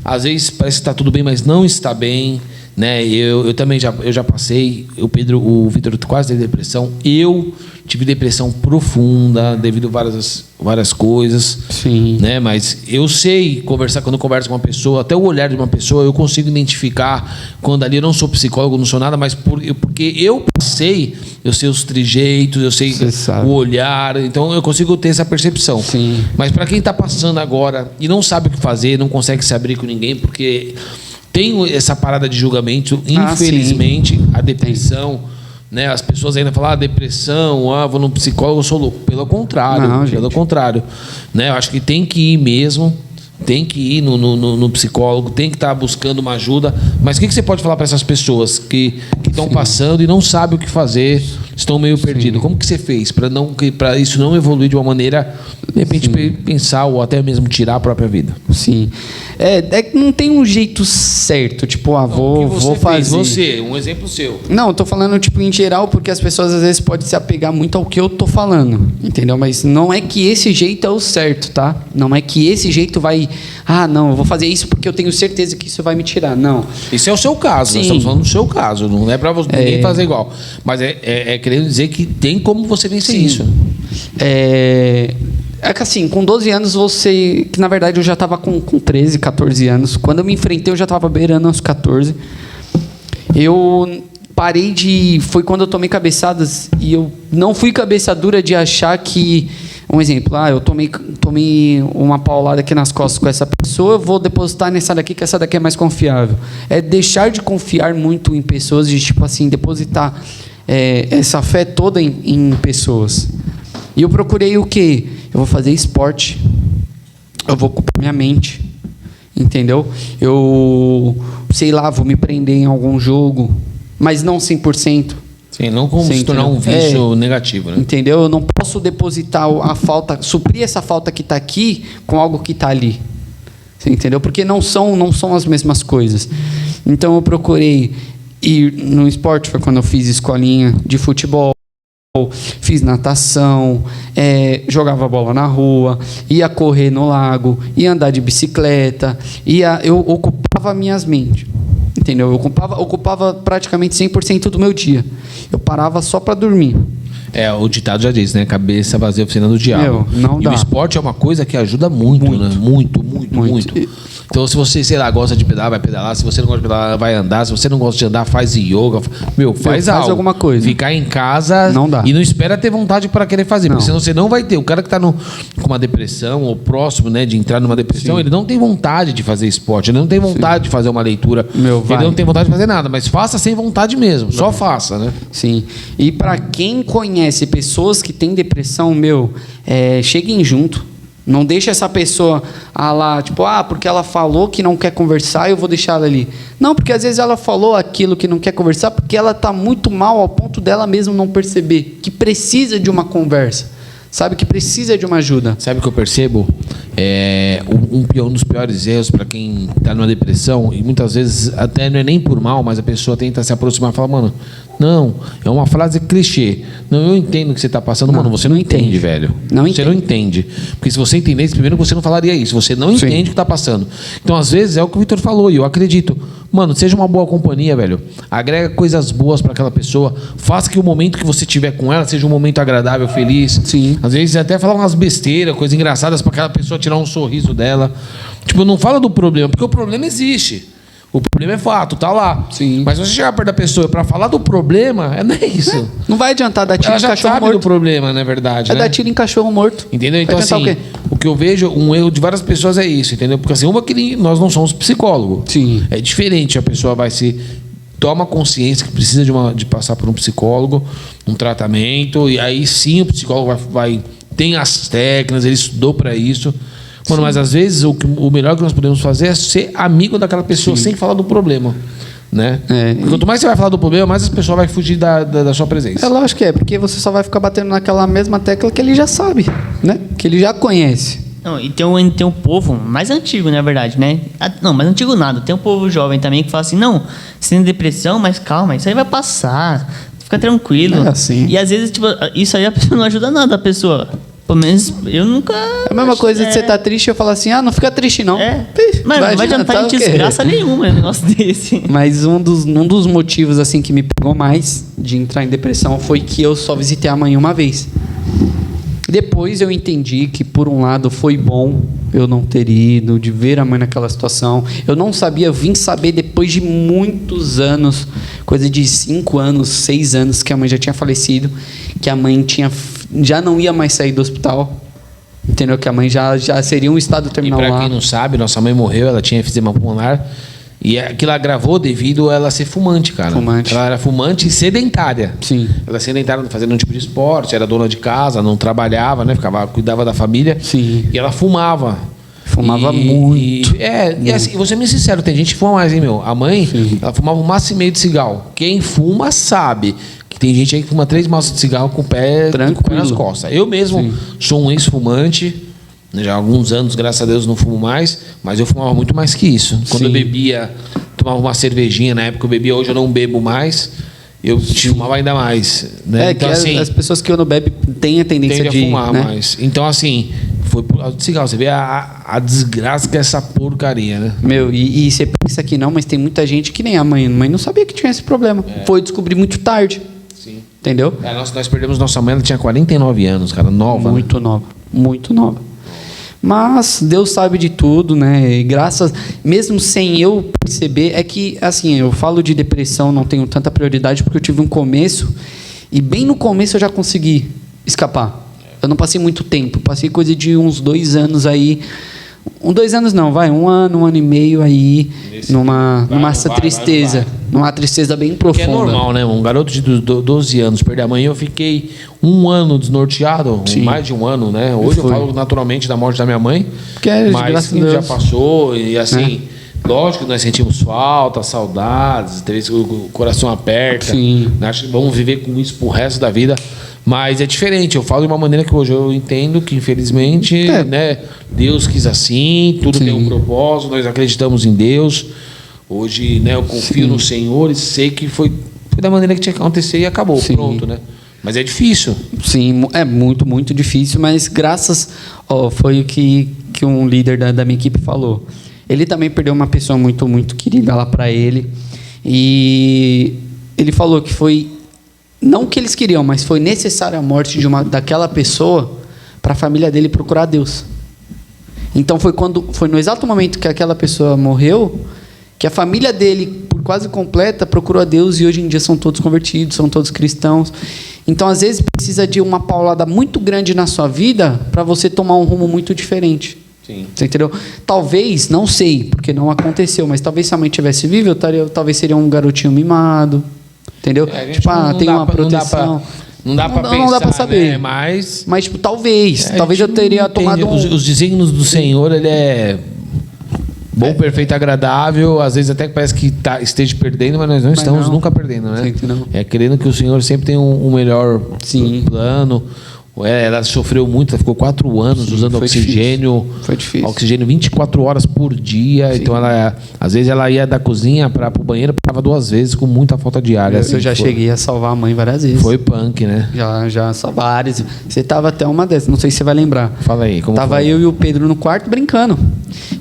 Às vezes parece que está tudo bem, mas não está bem. Né? Eu também já passei. O Vitor quase teve depressão. Eu tive depressão profunda devido a várias coisas.
Sim.
Né? Mas eu sei conversar, quando eu converso com uma pessoa, até o olhar de uma pessoa, eu consigo identificar quando ali eu não sou psicólogo, não sou nada, mas porque eu passei, eu sei os trejeitos, eu sei o olhar, então eu consigo ter essa percepção.
Sim.
Mas para quem está passando agora e não sabe o que fazer, não consegue se abrir com ninguém, porque tem essa parada de julgamento, infelizmente, a depressão, né? As pessoas ainda falam, depressão, vou no psicólogo, eu sou louco. Pelo contrário, né? Eu acho que tem que ir mesmo, tem que ir no psicólogo, tem que estar buscando uma ajuda. Mas o que você pode falar para essas pessoas que estão passando e não sabem o que fazer, estão meio perdidos? Como que você fez para isso não evoluir de uma maneira, de repente, pensar ou até mesmo tirar a própria vida?
Sim. Não tem um jeito certo, tipo, vou fazer.
Um exemplo seu.
Não, eu tô falando, tipo, em geral, porque as pessoas às vezes podem se apegar muito ao que eu tô falando, entendeu? Mas não é que esse jeito é o certo, tá? Não é que esse jeito vai... não, eu vou fazer isso porque eu tenho certeza que isso vai me tirar. Não.
Isso é o seu caso,
Sim.
Nós estamos falando do seu caso, não é para ninguém fazer igual. Mas é querendo dizer que tem como você vencer isso.
É que assim, com 12 anos que na verdade eu já estava com 13, 14 anos. Quando eu me enfrentei, eu já estava beirando aos 14. Eu parei foi quando eu tomei cabeçadas e eu não fui cabeça dura de achar que, um exemplo, eu tomei uma paulada aqui nas costas com essa pessoa, eu vou depositar nessa daqui, que essa daqui é mais confiável. É deixar de confiar muito em pessoas, de tipo assim, depositar essa fé toda em pessoas. E eu procurei o quê? Eu vou fazer esporte. Eu vou ocupar minha mente. Entendeu? Eu, sei lá, vou me prender em algum jogo, mas não 100%.
Sim, não como se tornar um vício negativo, né?
Entendeu? Eu não posso depositar a falta, suprir essa falta que está aqui com algo que está ali. Você entendeu? Porque não são as mesmas coisas. Então eu procurei ir no esporte, foi quando eu fiz escolinha de futebol, fiz natação, jogava bola na rua, ia correr no lago, ia andar de bicicleta, eu ocupava minhas mentes, entendeu? Eu ocupava praticamente 100% do meu dia. Eu parava só para dormir.
O ditado já diz, né? Cabeça vazia, oficina do diabo.
Não dá.
E o esporte é uma coisa que ajuda muito, né? Muito. Então, se você, sei lá, gosta de pedalar, vai pedalar. Se você não gosta de pedalar, vai andar. Se você não gosta de andar, faz yoga. Faz algo.
Alguma coisa.
Ficar em casa
não dá.
E não espera ter vontade para querer fazer. Porque senão você não vai ter. O cara que está com uma depressão ou próximo, né, de entrar numa depressão, ele não tem vontade de fazer esporte. Ele não tem vontade de fazer uma leitura. Ele não tem vontade de fazer nada. Mas faça sem vontade mesmo. Só faça, né?
Sim. E para quem conhece pessoas que têm depressão, cheguem junto. Não deixa essa pessoa lá, tipo, porque ela falou que não quer conversar, eu vou deixar ela ali. Não, porque às vezes ela falou aquilo que não quer conversar porque ela está muito mal ao ponto dela mesmo não perceber que precisa de uma conversa, sabe? Que precisa de uma ajuda.
Sabe o que eu percebo? Um dos piores erros para quem está numa depressão, e muitas vezes até não é nem por mal, mas a pessoa tenta se aproximar e fala, mano, não, é uma frase clichê. Não, eu entendo o que você está passando. Mano, você não entende, velho. Você não entende. Porque se você entendesse, primeiro você não falaria isso. Você não entende o que está passando. Então, às vezes, é o que o Vitor falou, e eu acredito. Mano, seja uma boa companhia, velho. Agrega coisas boas para aquela pessoa. Faça que o momento que você tiver com ela seja um momento agradável, feliz.
Sim.
Às vezes, até falar umas besteiras, coisas engraçadas para aquela pessoa tirar um sorriso dela. Tipo, não fala do problema, porque o problema existe. O problema é fato, tá lá.
Sim.
Mas se você chegar perto da pessoa para falar do problema, não é isso.
Não vai adiantar dar tiro em cachorro morto.
Ela já sabe do problema, na verdade, né?
Dar tiro em cachorro morto.
Entendeu? Então, assim, o que eu vejo, um erro de várias pessoas é isso, entendeu? Porque, assim, que nós não somos psicólogos.
Sim.
É diferente, a pessoa vai se toma consciência que precisa de passar por um psicólogo, um tratamento, e aí sim o psicólogo tem as técnicas, ele estudou para isso. Mano, mas às vezes o melhor que nós podemos fazer é ser amigo daquela pessoa sem falar do problema. Né? Quanto mais você vai falar do problema, mais as pessoas vão fugir da sua presença.
É lógico que é, porque você só vai ficar batendo naquela mesma tecla que ele já sabe, né? Que ele já conhece.
Não, e tem um povo mais antigo, na verdade, né? Não, mais antigo nada. Tem um povo jovem também que fala assim, não, você tem depressão, mas calma, isso aí vai passar. Fica tranquilo.
É assim.
E às vezes, tipo, isso aí a pessoa não ajuda nada a pessoa. Pelo menos eu nunca...
É a mesma coisa de você tá triste e eu falar assim, não fica triste não.
Mas não vai adiantar em desgraça nenhuma um negócio desse.
Mas um dos motivos assim que me pegou mais de entrar em depressão foi que eu só visitei a mãe uma vez. Depois eu entendi que, por um lado, foi bom eu não ter ido, de ver a mãe naquela situação. Eu não sabia, eu vim saber depois de muitos anos, coisa de 5 anos, 6 anos, que a mãe já tinha falecido, que a mãe já não ia mais sair do hospital. Entendeu? Que a mãe já seria um estado terminal lá.
E para quem não sabe, nossa mãe morreu, ela tinha efizema pulmonar. E aquilo ela gravou devido a ela ser fumante, cara.
Fumante.
Ela era fumante e sedentária.
Sim.
Ela sedentária, não fazia nenhum tipo de esporte, era dona de casa, não trabalhava, né? Cuidava da família.
Sim.
E ela fumava.
Fumava muito.
E assim, vou ser bem sincero, tem gente que fuma mais, hein, meu? A mãe, ela fumava 1,5 maço de cigarro. Quem fuma sabe que tem gente aí que fuma 3 maços de cigarro com o pé nas costas. Eu mesmo sou um ex-fumante. Já há alguns anos, graças a Deus, não fumo mais, mas eu fumava muito mais que isso. Quando eu bebia, tomava uma cervejinha, na época eu bebia, hoje eu não bebo mais, eu fumava ainda mais. Né?
Então, que assim, as pessoas que não bebem têm a tendência de
fumar, né? Mais. Então, assim, foi por causa do cigarro. Você vê a desgraça que é essa porcaria, né?
Meu, e você pensa que não, mas tem muita gente que nem a mãe não sabia que tinha esse problema. Foi descobrir muito tarde.
Sim.
Entendeu?
Nós perdemos nossa mãe, ela tinha 49 anos, cara, nova.
Muito nova, muito nova. Mas Deus sabe de tudo, né? E mesmo sem eu perceber, é que, assim, eu falo de depressão, não tenho tanta prioridade porque eu tive um começo e bem no começo eu já consegui escapar. Eu não passei muito tempo, passei coisa de uns 2 anos aí. 2 anos não, vai, 1 ano e meio aí, numa tristeza. Numa tristeza bem profunda.
Que é normal, né? Um garoto de 12 anos perder a mãe, eu fiquei 1 ano desnorteado, mais de 1 ano, né? Hoje eu falo naturalmente da morte da minha mãe, mas já passou, e assim, lógico que nós sentimos falta, saudades, o coração aperta. Sim. Acho que vamos viver com isso pro resto da vida. Mas é diferente, eu falo de uma maneira que hoje eu entendo que, infelizmente, né, Deus quis assim, tudo tem um propósito, nós acreditamos em Deus. Hoje, né, eu confio no Senhor e sei que foi da maneira que tinha que acontecer e acabou, pronto, né? Mas é difícil. Sim,
é muito, muito difícil, mas foi o que um líder da minha equipe falou. Ele também perdeu uma pessoa muito, muito querida lá para ele, e ele falou que foi... Não que eles queriam, mas foi necessária a morte daquela pessoa para a família dele procurar Deus. Então foi no exato momento que aquela pessoa morreu que a família dele, por quase completa, procurou a Deus e hoje em dia são todos convertidos, são todos cristãos. Então, às vezes, precisa de uma paulada muito grande na sua vida para você tomar um rumo muito diferente.
Sim.
Você entendeu? Talvez, não sei, porque não aconteceu, mas talvez se a mãe tivesse viva, talvez seria um garotinho mimado. Entendeu? Tipo, tem uma proteção.
Não dá para pensar,
não dá para saber.
Né? Mas
tipo, talvez eu teria tomado
os desígnios do Senhor, ele é bom, perfeito, agradável. Às vezes até parece que esteja perdendo, mas nós não estamos nunca perdendo, né? É querendo que o Senhor sempre tenha um melhor plano. Ela sofreu muito, ela ficou 4 anos usando oxigênio.
Foi difícil.
Oxigênio 24 horas por dia. Sim. Então, às vezes, ela ia da cozinha para o banheiro, parava 2 vezes com muita falta de ar.
Eu já cheguei a salvar a mãe várias vezes.
Foi punk, né?
Já várias. Você tava até uma dessas, não sei se você vai lembrar.
Fala aí, como
tava
foi?
Eu e o Pedro no quarto brincando.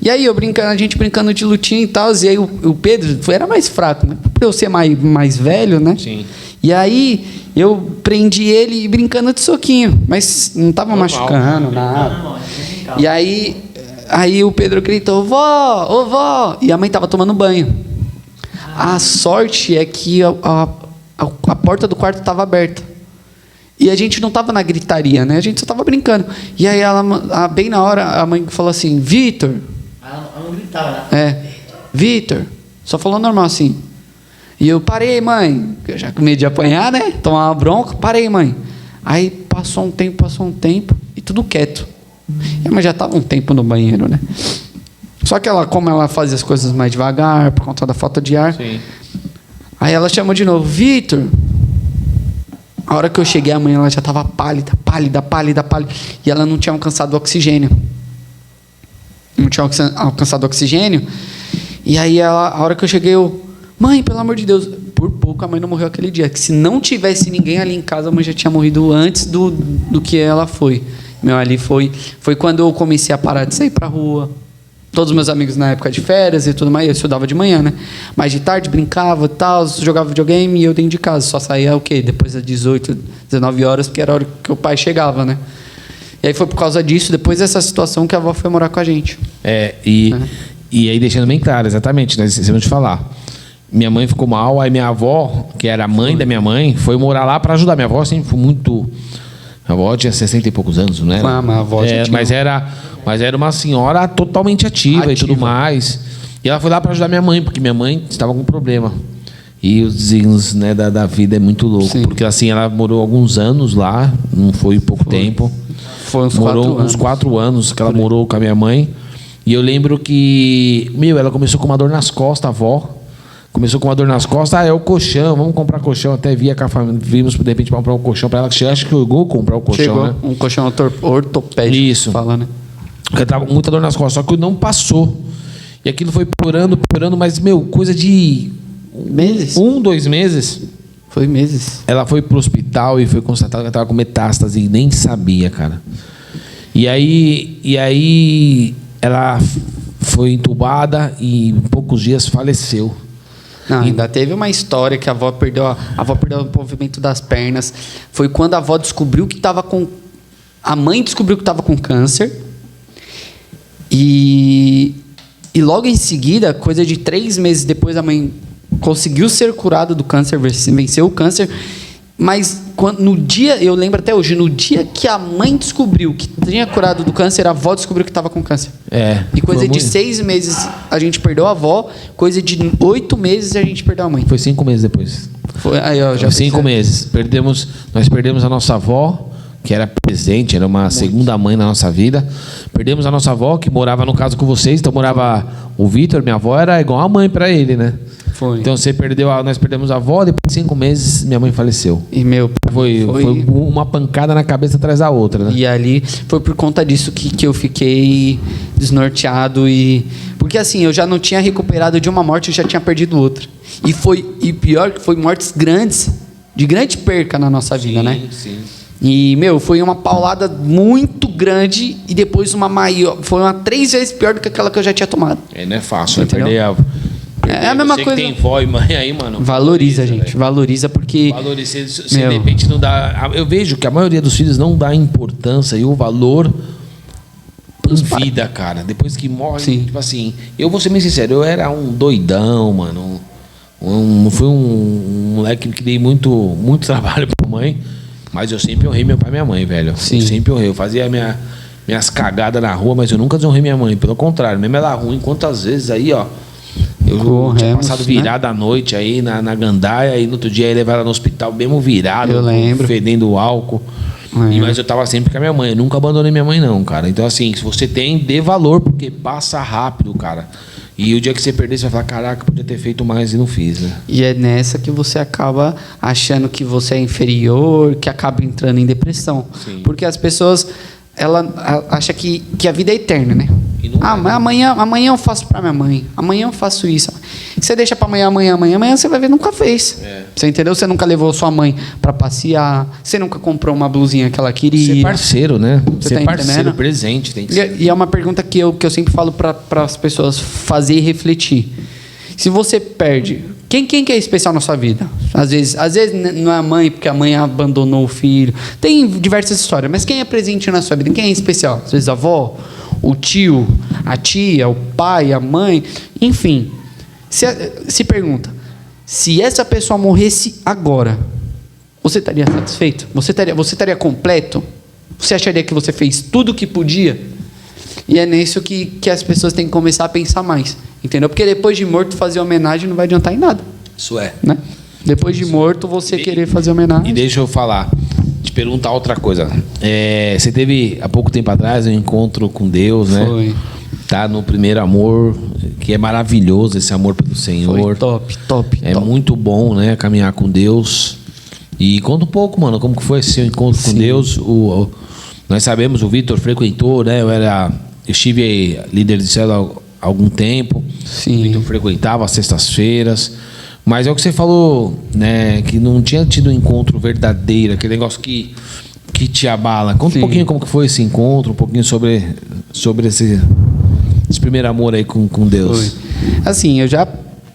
E aí, a gente brincando de lutinha e tal. E aí, o Pedro era mais fraco, né? Por eu ser mais velho, né?
Sim.
E aí, eu prendi ele brincando de soquinho, mas não tava machucando, nada. E aí o Pedro gritou, vó! E a mãe tava tomando banho. A sorte é que a porta do quarto estava aberta. E a gente não tava na gritaria, né? A gente só tava brincando. E aí, bem na hora, a mãe falou assim, Vitor.
Ela não gritava, né?
Vitor. Só falou normal assim. E eu parei, mãe. Eu já com medo de apanhar, né? Tomar uma bronca. Parei, mãe. Aí passou um tempo, e tudo quieto. E a mãe já estava um tempo no banheiro, né? Só que ela, como ela fazia as coisas mais devagar, por conta da falta de ar.
Sim.
Aí ela chamou de novo, Vitor. A hora que eu cheguei, a mãe ela já estava pálida. E ela não tinha alcançado o oxigênio. Não tinha alcançado o oxigênio. E aí, a hora que eu cheguei, mãe, pelo amor de Deus. Por pouco a mãe não morreu aquele dia. Que se não tivesse ninguém ali em casa, a mãe já tinha morrido antes do que ela foi. Meu, ali foi quando eu comecei a parar de sair pra rua. Todos os meus amigos na época de férias e tudo mais, eu estudava de manhã, né? Mas de tarde brincava e tal, jogava videogame e eu dentro de casa. Só saía o quê? Depois das 18, 19 horas, porque era a hora que o pai chegava, né? E aí foi por causa disso, depois dessa situação, que a avó foi morar com a gente.
E aí deixando bem claro, exatamente, nós esquecemos de falar. Minha mãe ficou mal, aí minha avó, que era a mãe da minha mãe, foi morar lá para ajudar. Minha avó sempre foi muito... A avó tinha 60 e poucos anos, não era?
A avó já tinha...
Mas era uma senhora totalmente ativa e tudo mais. E ela foi lá para ajudar minha mãe, porque minha mãe estava com problema. E os desenhos, né, da vida é muito louco. Sim. Porque assim, ela morou alguns anos lá, não foi pouco tempo.
Foi
uns 4 anos que ela morou com a minha mãe. E eu lembro que, ela começou com uma dor nas costas, a avó. Começou com uma dor nas costas, é o colchão, vamos comprar colchão. Até via com a família, vimos de repente para comprar um colchão para ela, que acho que chegou a comprar o colchão,
chegou,
né?
Um colchão ortopédico.
Isso.
Fala, né?
Porque tava com muita dor nas costas, só que não passou. E aquilo foi piorando, mas, coisa de...
Meses?
2 meses.
Foi meses.
Ela foi pro hospital e foi constatada que ela estava com metástase e nem sabia, cara. E aí ela foi entubada e em poucos dias faleceu.
Não, ainda teve uma história que a avó perdeu o movimento das pernas. Foi quando a avó descobriu que estava com... A mãe descobriu que estava com câncer. E logo em seguida, coisa de 3 meses depois, a mãe conseguiu ser curada do câncer, venceu o câncer. Mas no dia, eu lembro até hoje, no dia que a mãe descobriu que tinha curado do câncer, a avó descobriu que estava com câncer. E coisa de 6 meses a gente perdeu a avó, coisa de 8 meses a gente perdeu a mãe.
Foi 5 meses depois.
Foi
5 meses. Nós perdemos a nossa avó, que era presente, era uma segunda mãe na nossa vida. Perdemos a nossa avó, que morava, no caso, com vocês. Então morava o Vitor, minha avó era igual a mãe para ele, né?
Foi.
Então nós perdemos a avó, depois de 5 meses minha mãe faleceu.
E
foi uma pancada na cabeça atrás da outra, né?
E ali foi por conta disso que eu fiquei desnorteado porque assim, eu já não tinha recuperado de uma morte, eu já tinha perdido outra. E pior que foi mortes grandes, de grande perca na nossa vida, né?
Sim.
E, foi uma paulada muito grande e depois uma maior, foi 3 vezes pior do que aquela que eu já tinha tomado.
Não é fácil,
entendeu?
É
a mesma coisa.
Que tem vó e mãe aí, mano.
Valoriza, gente. Véio. Valoriza porque...
Valoriza. Se de repente não dá... Eu vejo que a maioria dos filhos não dá importância e o valor em vida, cara. Depois que morre,
sim.
Tipo assim... Eu vou ser bem sincero, eu era um doidão, mano. Fui um moleque que dei muito trabalho pra mãe, mas eu sempre honrei meu pai e minha mãe, velho.
Sim.
Eu sempre honrei. Eu fazia minhas cagadas na rua, mas eu nunca desonrei minha mãe. Pelo contrário, mesmo ela ruim, quantas vezes aí, ó... Eu tinha passado virada à noite aí na gandaia, e no outro dia ia levar ela no hospital mesmo virado,
eu lembro.
Fedendo álcool. Mas eu tava sempre com a minha mãe, eu nunca abandonei minha mãe não, cara. Então assim, se você tem, dê valor, porque passa rápido, cara. E o dia que você perder, você vai falar, caraca, podia ter feito mais e não fiz, né?
E é nessa que você acaba achando que você é inferior, que acaba entrando em depressão.
Sim.
Porque as pessoas, ela acha que a vida é eterna, né? Mas amanhã eu faço pra minha mãe. Amanhã eu faço isso. Você deixa pra amanhã você vai ver, nunca fez. Você entendeu? Você nunca levou sua mãe pra passear. Você nunca comprou uma blusinha que ela queria.
Ser parceiro, né?
Você
ser
tá
parceiro,
entendendo?
presente. Tem que ser.
E é uma pergunta que eu sempre falo para as pessoas fazer e refletir. Se você perde, quem que é especial na sua vida? Às vezes não é a mãe, porque a mãe abandonou o filho. Tem diversas histórias, mas quem é presente na sua vida? Quem é especial? Às vezes a avó, o tio, a tia, o pai, a mãe, enfim. Se pergunta, se essa pessoa morresse agora, você estaria satisfeito? Você estaria completo? Você acharia que você fez tudo o que podia? E é nisso que as pessoas têm que começar a pensar mais, entendeu? Porque depois de morto fazer homenagem não vai adiantar em nada.
Isso é.
né? Depois de morto, você querer fazer homenagem.
E deixa eu falar, te perguntar outra coisa. Você teve, há pouco tempo atrás, um encontro com Deus, né?
Foi.
Tá no primeiro amor, que é maravilhoso esse amor pelo Senhor.
Foi top.
É muito bom, né? Caminhar com Deus. E conta um pouco, mano, como que foi esse seu encontro com Deus. Nós sabemos, o Vitor frequentou, né? Eu estive líder de célula há algum tempo.
Sim.
O Vitor frequentava às sextas-feiras. Mas é o que você falou, né? Que não tinha tido um encontro verdadeiro, aquele negócio que te abala. Conta um pouquinho como que foi esse encontro, um pouquinho sobre esse primeiro amor aí com Deus.
Foi. Assim, eu já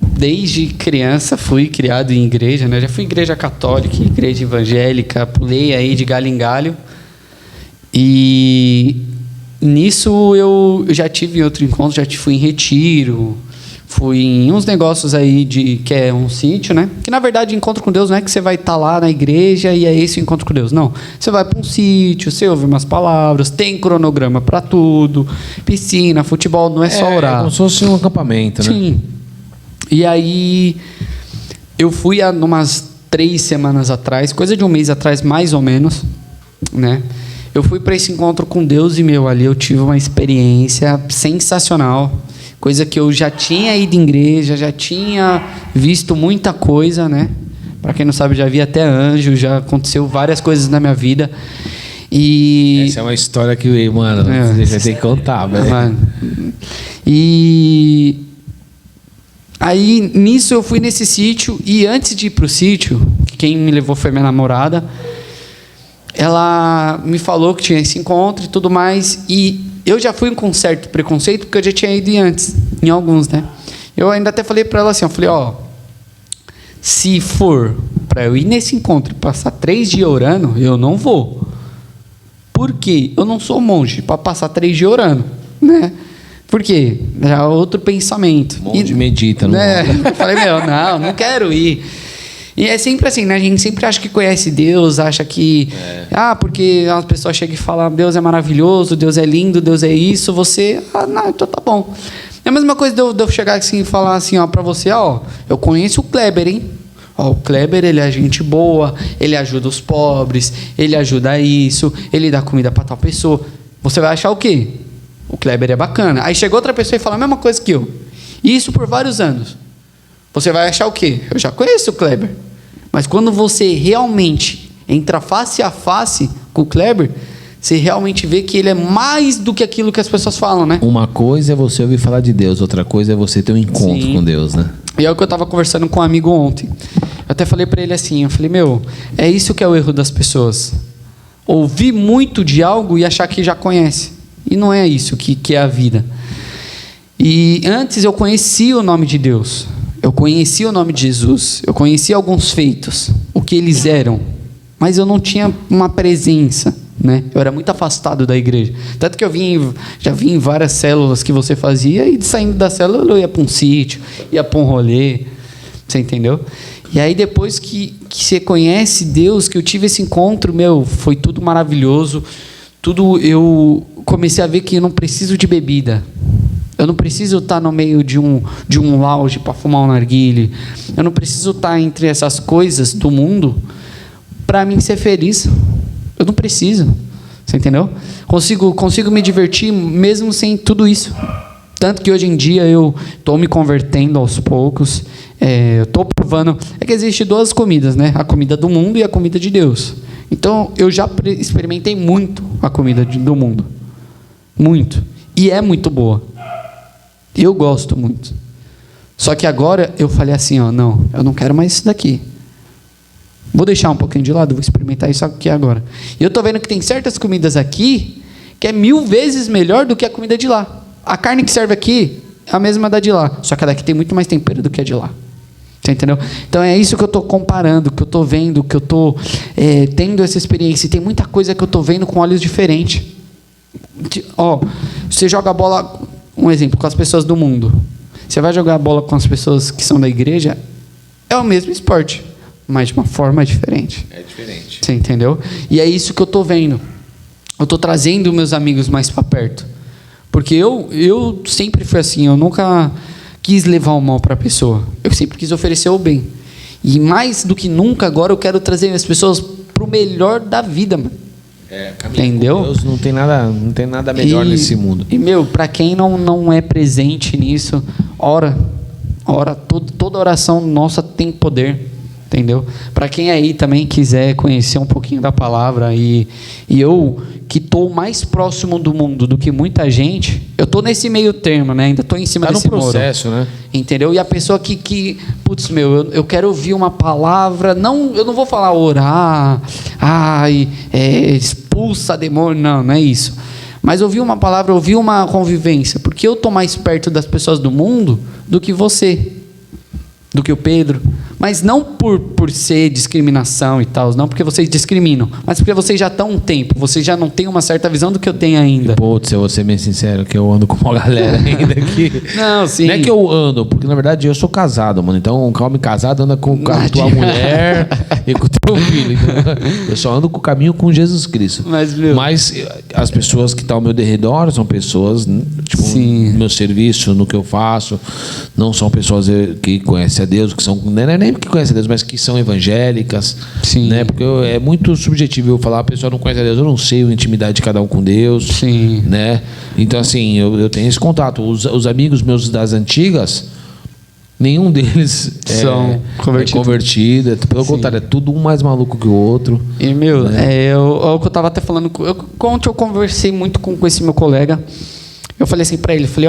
desde criança fui criado em igreja, né? Já fui igreja católica, igreja evangélica, pulei aí de galho em galho. E nisso eu já tive outro encontro, já fui em retiro, fui em uns negócios aí que é um sítio, né? Que na verdade encontro com Deus não é que você vai estar lá na igreja e é esse o encontro com Deus. Não. Você vai para um sítio, você ouve umas palavras, tem cronograma para tudo, piscina, futebol, não é só orar.
É como se fosse um acampamento, né?
Sim. E aí eu fui há umas 3 semanas atrás, coisa de um mês atrás mais ou menos, né? Eu fui para esse encontro com Deus e, ali eu tive uma experiência sensacional. Coisa que eu já tinha ido em igreja, já tinha visto muita coisa, né? Para quem não sabe, já vi até anjo, já aconteceu várias coisas na minha vida. E
essa é uma história que, mano, você vai ter que contar, velho.
Mano. E aí, nisso, eu fui nesse sítio. E antes de ir pro sítio, quem me levou foi minha namorada. Ela me falou que tinha esse encontro e tudo mais. E eu já fui com um certo preconceito, porque eu já tinha ido antes, em alguns, né? Eu ainda até falei para ela assim, eu falei, se for para eu ir nesse encontro e passar 3 dias orando, eu não vou. Por quê? Eu não sou monge para passar 3 dias orando, né? Por quê? Já é outro pensamento.
Monge medita, não
né? Eu falei, não quero ir. E é sempre assim, né? A gente sempre acha que conhece Deus, acha que... porque as pessoas chegam e falam, Deus é maravilhoso, Deus é lindo, Deus é isso, você... não, então tá bom. É a mesma coisa de eu chegar assim e falar assim, pra você, eu conheço o Kleber, hein? O Kleber, ele é gente boa, ele ajuda os pobres, ele ajuda isso, ele dá comida pra tal pessoa. Você vai achar o quê? O Kleber é bacana. Aí chegou outra pessoa e fala a mesma coisa que eu. Isso por vários anos. Você vai achar o quê? Eu já conheço o Kleber. Mas quando você realmente entra face a face com o Kleber, você realmente vê que ele é mais do que aquilo que as pessoas falam, né?
Uma coisa é você ouvir falar de Deus, outra coisa é você ter um encontro com Deus, né?
E é o que eu estava conversando com um amigo ontem. Eu até falei para ele assim, eu falei, é isso que é o erro das pessoas. Ouvir muito de algo e achar que já conhece. E não é isso que é a vida. E antes eu conhecia o nome de Deus. Eu conhecia o nome de Jesus, eu conhecia alguns feitos, o que eles eram, mas eu não tinha uma presença, né? Eu era muito afastado da igreja. Tanto que já vim em várias células que você fazia, e saindo da célula eu ia para um sítio, ia para um rolê, você entendeu? E aí depois que você conhece Deus, que eu tive esse encontro, foi tudo maravilhoso, eu comecei a ver que eu não preciso de bebida. Eu não preciso estar no meio de um lounge para fumar um narguile. Eu não preciso estar entre essas coisas do mundo para mim ser feliz. Eu não preciso. Você entendeu? Consigo me divertir mesmo sem tudo isso. Tanto que hoje em dia eu estou me convertendo aos poucos. Eu estou provando... É que existe 2 comidas, né? A comida do mundo e a comida de Deus. Então, eu já experimentei muito a comida do mundo. Muito. E é muito boa. Eu gosto muito. Só que agora eu falei assim, não, eu não quero mais isso daqui. Vou deixar um pouquinho de lado, vou experimentar isso aqui agora. E eu tô vendo que tem certas comidas aqui que é 1000 vezes melhor do que a comida de lá. A carne que serve aqui é a mesma da de lá, só que a daqui tem muito mais tempero do que a de lá. Você entendeu? Então é isso que eu estou comparando, que eu estou vendo, que eu estou tendo essa experiência. E tem muita coisa que eu estou vendo com olhos diferentes. Você joga a bola... Um exemplo, com as pessoas do mundo. Você vai jogar a bola com as pessoas que são da igreja, é o mesmo esporte, mas de uma forma diferente.
É diferente.
Você entendeu? E é isso que eu estou vendo. Eu estou trazendo meus amigos mais para perto. Porque eu sempre fui assim, eu nunca quis levar o mal para a pessoa. Eu sempre quis oferecer o bem. E mais do que nunca, agora eu quero trazer as pessoas para o melhor da vida, mano. Entendeu?
Com Deus não tem nada melhor nesse mundo.
E, para quem não é presente nisso, ora. Toda oração nossa tem poder. Entendeu? Para quem aí também quiser conhecer um pouquinho da palavra e eu que estou mais próximo do mundo do que muita gente, eu estou nesse meio termo, né? Ainda estou em cima desse muro.
Tá no processo, né?
Entendeu? E a pessoa putz, eu quero ouvir uma palavra, eu não vou falar orar, expulsa demônio, não é isso. Mas ouvir uma palavra, ouvir uma convivência, porque eu estou mais perto das pessoas do mundo do que você, do que o Pedro, mas não por ser discriminação e tal, não porque vocês discriminam, mas porque vocês já estão um tempo, vocês já não têm uma certa visão do que eu tenho ainda.
Putz, eu vou ser bem sincero, que eu ando com uma galera ainda aqui.
Não, sim.
Não é que eu ando, porque na verdade eu sou casado, mano. Então um homem casado anda com a tua mulher e com o teu filho. Então, eu só ando com o caminho com Jesus Cristo. Mas as pessoas que estão ao meu derredor são pessoas, tipo, no meu serviço, no que eu faço, não são pessoas que conhecem a Deus, que são, não é nem que conhecem a Deus, mas que são evangélicas.
Sim.
Né? Porque é muito subjetivo eu falar, a pessoa não conhece a Deus, eu não sei a intimidade de cada um com Deus.
Sim.
Né? Então, assim, eu tenho esse contato. Os amigos meus das antigas, nenhum deles
são
convertido. Pelo contrário, é tudo um mais maluco que o outro.
E, né? O que eu tava até falando, ontem eu conversei muito com esse meu colega, eu falei assim para ele, falei,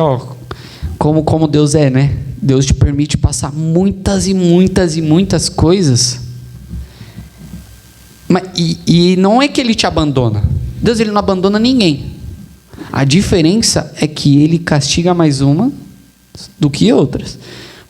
como Deus é, né? Deus te permite passar muitas e muitas e muitas coisas. E não é que ele te abandona. Deus, ele não abandona ninguém. A diferença é que ele castiga mais uma do que outras.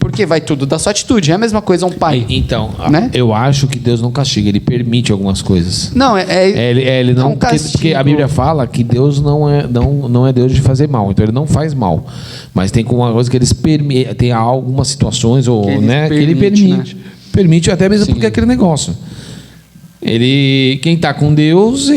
Porque vai tudo da sua atitude. É a mesma coisa um pai.
Então,
né?
Eu acho que Deus não castiga, ele permite algumas coisas.
Não,
ele não, porque a Bíblia fala que Deus não é Deus de fazer mal, então ele não faz mal. Mas tem uma coisa que eles permitem, tem algumas situações que ele permite. Né? Permite até mesmo porque é aquele negócio. Quem está com Deus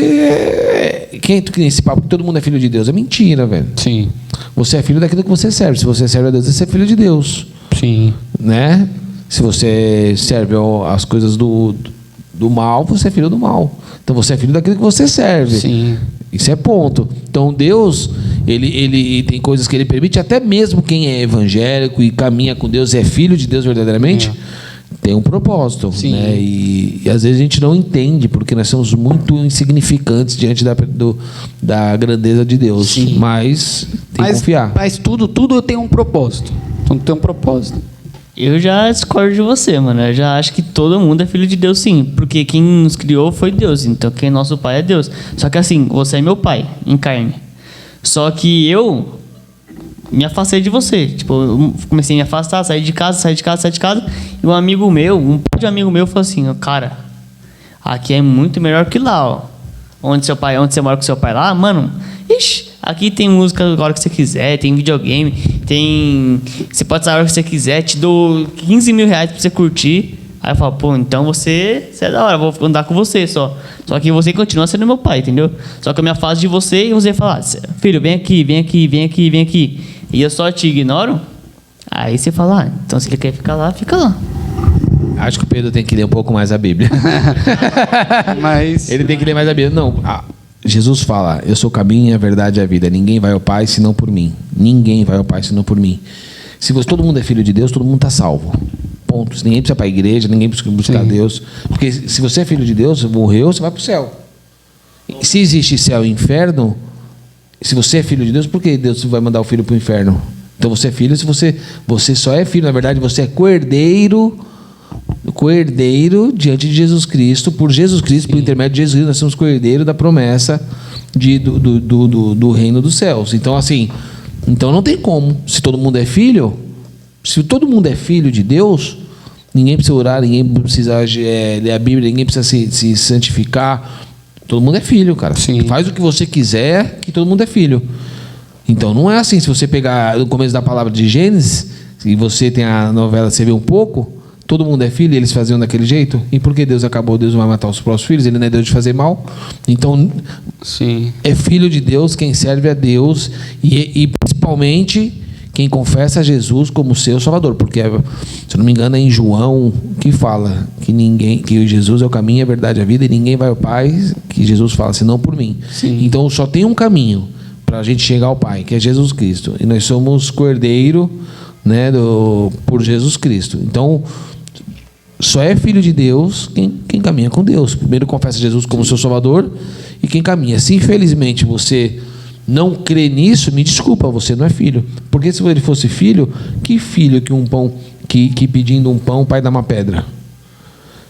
esse papo que todo mundo é filho de Deus é mentira, velho.
Sim.
Você é filho daquilo que você serve. Se você serve a Deus, você é filho de Deus.
Sim.
Né? Se você serve as coisas do mal, você é filho do mal. Então você é filho daquilo que você serve.
Sim.
Isso é ponto. Então Deus, ele tem coisas que ele permite, até mesmo quem é evangélico e caminha com Deus, é filho de Deus verdadeiramente, tem um propósito.
Sim.
Né? E às vezes a gente não entende, porque nós somos muito insignificantes diante da grandeza de Deus.
Sim.
Mas tem que confiar.
Mas tudo tem um propósito. Tudo tem um propósito.
Eu já discordo de você, mano. Eu já acho que todo mundo é filho de Deus, sim. Porque quem nos criou foi Deus. Então quem é nosso pai é Deus. Só que assim, você é meu pai, em carne. Só que eu me afastei de você. Tipo, eu comecei a me afastar, sair de casa. E um amigo meu, um pai de um amigo meu falou assim, cara, aqui é muito melhor que lá, ó. Onde você mora com seu pai lá, mano, ixi, aqui tem música a hora que você quiser, tem videogame, você pode sair a hora que você quiser, te dou 15 mil reais pra você curtir. Aí eu falo, pô, então você é da hora, vou andar com você só. Só que você continua sendo meu pai, entendeu? Só que eu me afasto de você e você fala, filho, vem aqui. E eu só te ignoro. Aí você fala, então se ele quer ficar lá, fica lá.
Acho que o Pedro tem que ler um pouco mais a Bíblia.
Mas
ele tem que ler mais a Bíblia. Não, Jesus fala, eu sou o caminho, a verdade e a vida. Ninguém vai ao Pai senão por mim. Ninguém vai ao Pai senão por mim. Se todo mundo é filho de Deus, todo mundo está salvo. Ponto. Ninguém precisa ir para a igreja, ninguém precisa buscar Deus. Porque se você é filho de Deus, morreu, você vai para o céu. E se existe céu e inferno, se você é filho de Deus, por que Deus vai mandar o filho para o inferno? Então você é filho, se você só é filho, na verdade você é coerdeiro diante de Jesus Cristo, por Jesus Cristo, por intermédio de Jesus Cristo, nós somos coerdeiro da promessa do reino dos céus. Então assim, não tem como. Se todo mundo é filho de Deus, ninguém precisa orar, ninguém precisa ler a Bíblia, ninguém precisa se santificar. Todo mundo é filho, cara.
Sim.
Faz o que você quiser, que todo mundo é filho. Então não é assim. Se você pegar no começo da palavra de Gênesis, e você tem a novela, você vê um pouco, todo mundo é filho e eles faziam daquele jeito. E por que Deus não vai matar os próprios filhos? Ele não é Deus de fazer mal. Então, é filho de Deus quem serve a Deus e principalmente quem confessa Jesus como seu Salvador. Porque, se eu não me engano, é em João que fala que Jesus é o caminho, a verdade e a vida, e ninguém vai ao Pai, que Jesus fala, senão por mim.
Sim.
Então, só tem um caminho para a gente chegar ao Pai, que é Jesus Cristo. E nós somos cordeiro, né, por Jesus Cristo. Então, só é filho de Deus quem caminha com Deus. Primeiro confessa Jesus como seu Salvador e quem caminha. Se infelizmente você não crê nisso, me desculpa, você não é filho. Porque se ele fosse filho, que filho que um pão, que pedindo um pão, o pai dá uma pedra?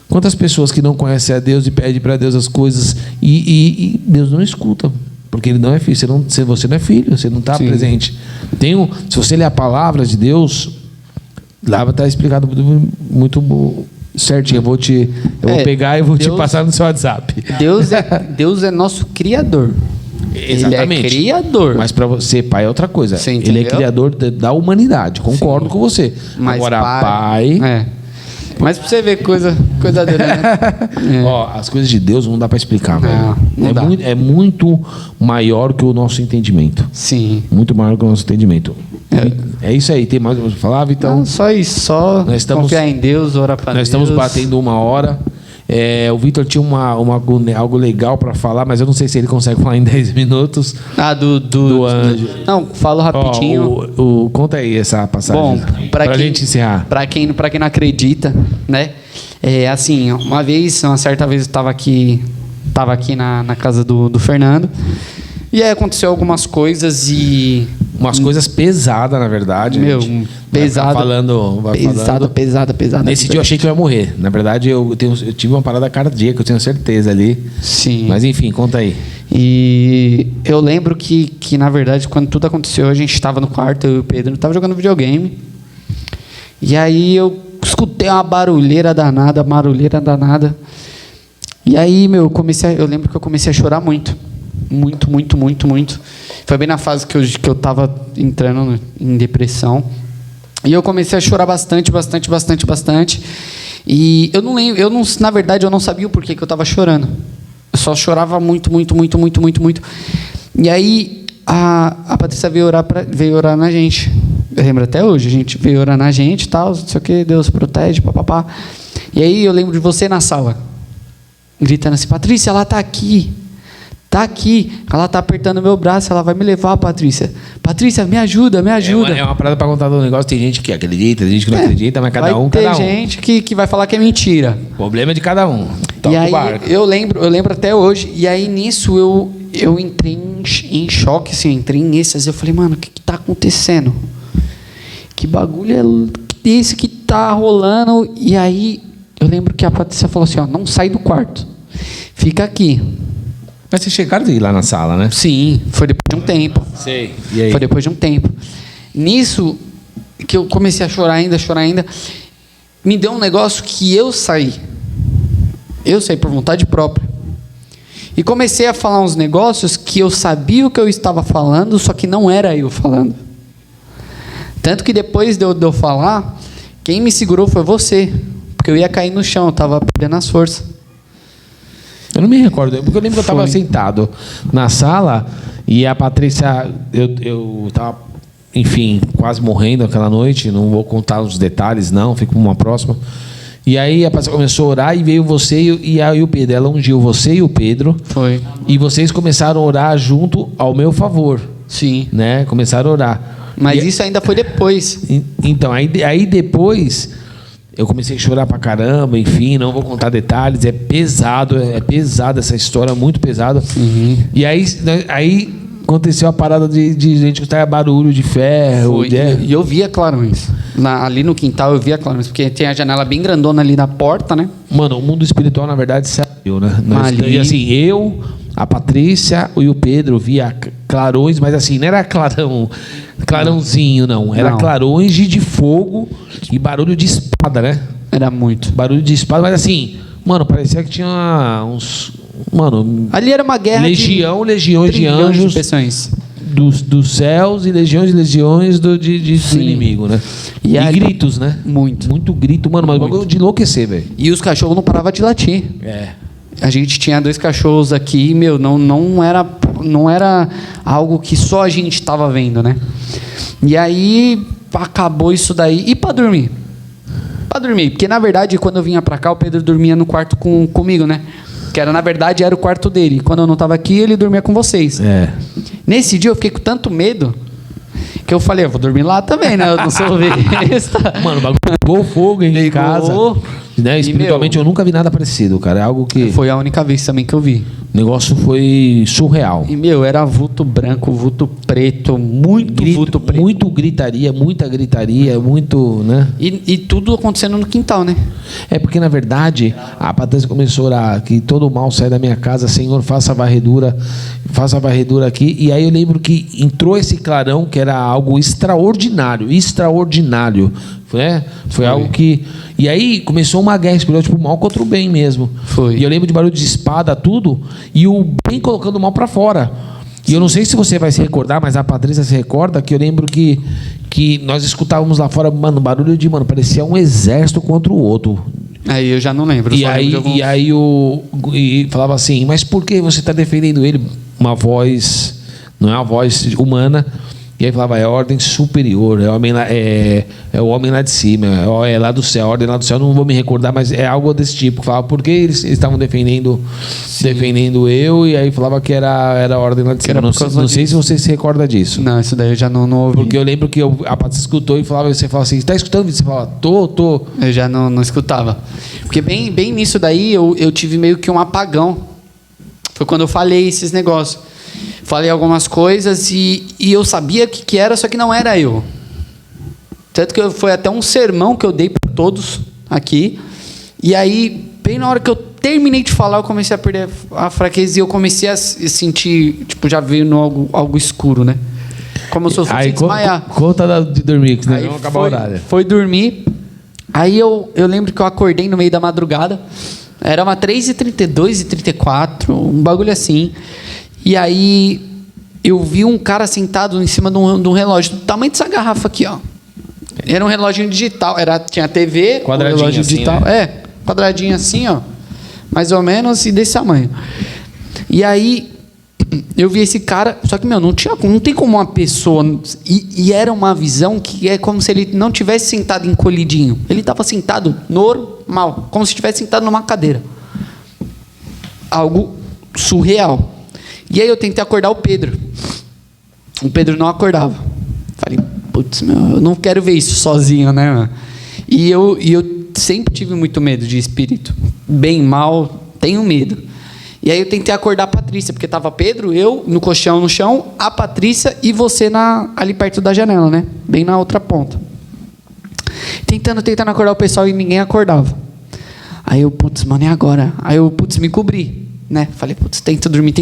Quantas pessoas que não conhecem a Deus e pedem para Deus as coisas e Deus não escuta? Porque ele não é filho. Você não é filho, você não está presente. Se você ler a palavra de Deus, lá vai estar explicado muito certinho. Eu vou pegar e vou te passar no seu WhatsApp.
Deus é nosso Criador.
Exatamente.
Ele é Criador.
Mas para você, pai é outra coisa.
Você
ele
entendeu?
é Criador da humanidade. Concordo com você.
Mas
agora, pai...
Mas pra você ver coisa dele, né?
Ó, as coisas de Deus não dá para explicar, velho.
Não dá.
É muito maior que o nosso entendimento.
Sim.
Muito maior que o nosso entendimento. É isso aí. Tem mais o que falar, Vitão?
Não, só isso. Só confiar em Deus, orar para Deus.
Nós estamos batendo 1 hora. O Vitor tinha algo legal para falar, mas eu não sei se ele consegue falar em 10 minutos.
Do anjo. Não, falo rapidinho.
Conta aí essa passagem.
Bom,
pra gente encerrar.
Para quem não acredita, né? Assim, uma certa vez eu estava aqui na casa do Fernando. E aí aconteceu algumas coisas e...
Umas coisas pesadas, na verdade.
Pesado. Pesada.
Nesse dia eu achei que eu ia morrer. Na verdade, eu tive uma parada cardíaca, eu tenho certeza ali.
Sim.
Mas enfim, conta aí.
E eu lembro que na verdade, quando tudo aconteceu, a gente estava no quarto, eu e o Pedro, estava jogando videogame. E aí eu escutei uma barulheira danada. E aí, eu lembro que eu comecei a chorar muito. Muito. Foi bem na fase que eu tava entrando em depressão. E eu comecei a chorar bastante. E eu não lembro, na verdade, eu não sabia o porquê que eu tava chorando. Eu só chorava muito. E aí, a Patrícia veio orar na gente. Eu lembro até hoje, a gente veio orar na gente e tal, não sei o que, Deus protege, papapá. E aí eu lembro de você na sala, gritando assim, Patrícia, ela tá aqui. Ela tá apertando meu braço, ela vai me levar, Patrícia, me ajuda.
É uma parada para contar do negócio, tem gente que acredita, tem gente que não acredita, mas cada um.
Tem gente que vai falar que é mentira.
O problema é de cada um.
E aí, eu lembro até hoje, e aí nisso eu entrei em choque, assim, eu entrei em êxtase, eu falei, mano, o que tá acontecendo? Que bagulho é esse que tá rolando? E aí, eu lembro que a Patrícia falou assim, ó, não sai do quarto, fica aqui.
Mas vocês chegaram de ir lá na sala, né?
Sim, foi depois de um tempo.
Sei. E aí?
Foi depois de um tempo. Nisso, que eu comecei a chorar ainda, me deu um negócio que eu saí. Eu saí por vontade própria. E comecei a falar uns negócios que eu sabia o que eu estava falando, só que não era eu falando. Tanto que depois de eu falar, quem me segurou foi você. Porque eu ia cair no chão, eu estava perdendo as forças.
Eu não me recordo, porque eu lembro que eu estava sentado na sala e a Patrícia, eu estava, enfim, quase morrendo aquela noite, não vou contar os detalhes, não, fico uma próxima. E aí a Patrícia começou a orar e veio você e aí o Pedro. Ela ungiu você e o Pedro.
Foi.
E vocês começaram a orar junto ao meu favor.
Sim.
Né? Começaram a orar.
Mas isso ainda foi depois.
Então, aí depois... Eu comecei a chorar pra caramba, enfim, não vou contar detalhes, é pesada essa história, muito pesada.
Uhum.
E aí aconteceu a parada de gente que estava barulho de ferro.
E eu via clarões. Ali no quintal eu via clarões, porque tem a janela bem grandona ali na porta, né?
Mano, o mundo espiritual, na verdade, saiu, né?
Ali...
E assim, eu, a Patrícia e o Pedro via clarões, mas assim, não era clarãozinho, não. Era clarões de fogo e barulho de espada, né?
Era muito.
Barulho de espada, mas assim, mano, parecia que tinha uns... Mano...
Ali era uma guerra
legiões de anjos dos céus e legiões do inimigo, né? E gritos, né? Muito grito, mano, mas bagulho de enlouquecer, velho.
E os cachorros não paravam de latir.
É.
A gente tinha 2 cachorros aqui, não era não era algo que só a gente estava vendo, né? E aí acabou isso daí. E para dormir? Para dormir, porque na verdade quando eu vinha para cá o Pedro dormia no quarto comigo, né? Que era, na verdade, era o quarto dele. Quando eu não estava aqui, ele dormia com vocês. Nesse dia eu fiquei com tanto medo que eu falei, eu vou dormir lá também, né? Eu não sou besta.
Mano, o bagulho pegou fogo em casa. Né? Espiritualmente, eu nunca vi nada parecido, cara. É algo que...
Foi a única vez também que eu vi.
O negócio foi surreal.
E, era vulto branco, vulto preto, vulto preto.
Muita gritaria, muito, né?
E tudo acontecendo no quintal, né?
É porque, na verdade, a Patrícia começou a orar, que todo mal sai da minha casa, Senhor, faça a varredura aqui. E aí eu lembro que entrou esse clarão, que era algo extraordinário, né? Foi algo que... E aí começou uma guerra espiritual, tipo, o mal contra o bem mesmo.
Foi.
E eu lembro de barulho de espada, tudo, e o bem colocando o mal para fora. E eu não sei se você vai se recordar, mas a Patrícia se recorda que eu lembro que nós escutávamos lá fora, mano, barulho de, parecia um exército contra o outro.
Aí eu já não lembro.
E aí falava assim, mas por que você está defendendo ele? Uma voz, não é uma voz humana. E aí falava, é a ordem superior, é o homem lá de cima, é lá do céu, a ordem lá do céu, não vou me recordar, mas é algo desse tipo. Falava, por que eles estavam defendendo eu? E aí falava que era a ordem lá de cima. Não sei se você se recorda disso.
Não, isso daí eu já não ouvi.
Porque eu lembro que a Patrícia escutou e você falava assim, está escutando? Você falava, tô.
Eu já não escutava. Porque bem nisso daí eu tive meio que um apagão. Foi quando eu falei esses negócios. Falei algumas coisas e eu sabia que era, só que não era eu. Tanto que foi até um sermão que eu dei para todos aqui. E aí, bem na hora que eu terminei de falar, eu comecei a perder a fraqueza e eu comecei a sentir, tipo, já veio no algo escuro, né? Como se eu fosse desmaiar.
Conta de dormir, que senão vamos acabar o horário.
Foi dormir. Aí eu lembro que eu acordei no meio da madrugada. Era uma 3h32, 3h34, um bagulho assim. E aí eu vi um cara sentado em cima de um relógio do tamanho dessa garrafa aqui, ó. Era um relógio digital, tinha TV,
quadradinho,
relógio
assim,
digital,
né?
Quadradinho assim, ó, mais ou menos, e desse tamanho. E aí eu vi esse cara, só que não tem como uma pessoa, e era uma visão que é como se ele não tivesse sentado encolhidinho. Ele estava sentado normal, como se estivesse sentado numa cadeira. Algo surreal. E aí eu tentei acordar o Pedro. O Pedro não acordava. Falei, putz, eu não quero ver isso sozinho, né, mano? E eu sempre tive muito medo de espírito. Bem, mal, tenho medo. E aí eu tentei acordar a Patrícia, porque tava Pedro, eu no colchão no chão, a Patrícia e você ali perto da janela, né? Bem na outra ponta. Tentando acordar o pessoal e ninguém acordava. Aí eu, putz, mano, e agora? Aí eu, me cobri. Né? Falei, putz, tento dormir.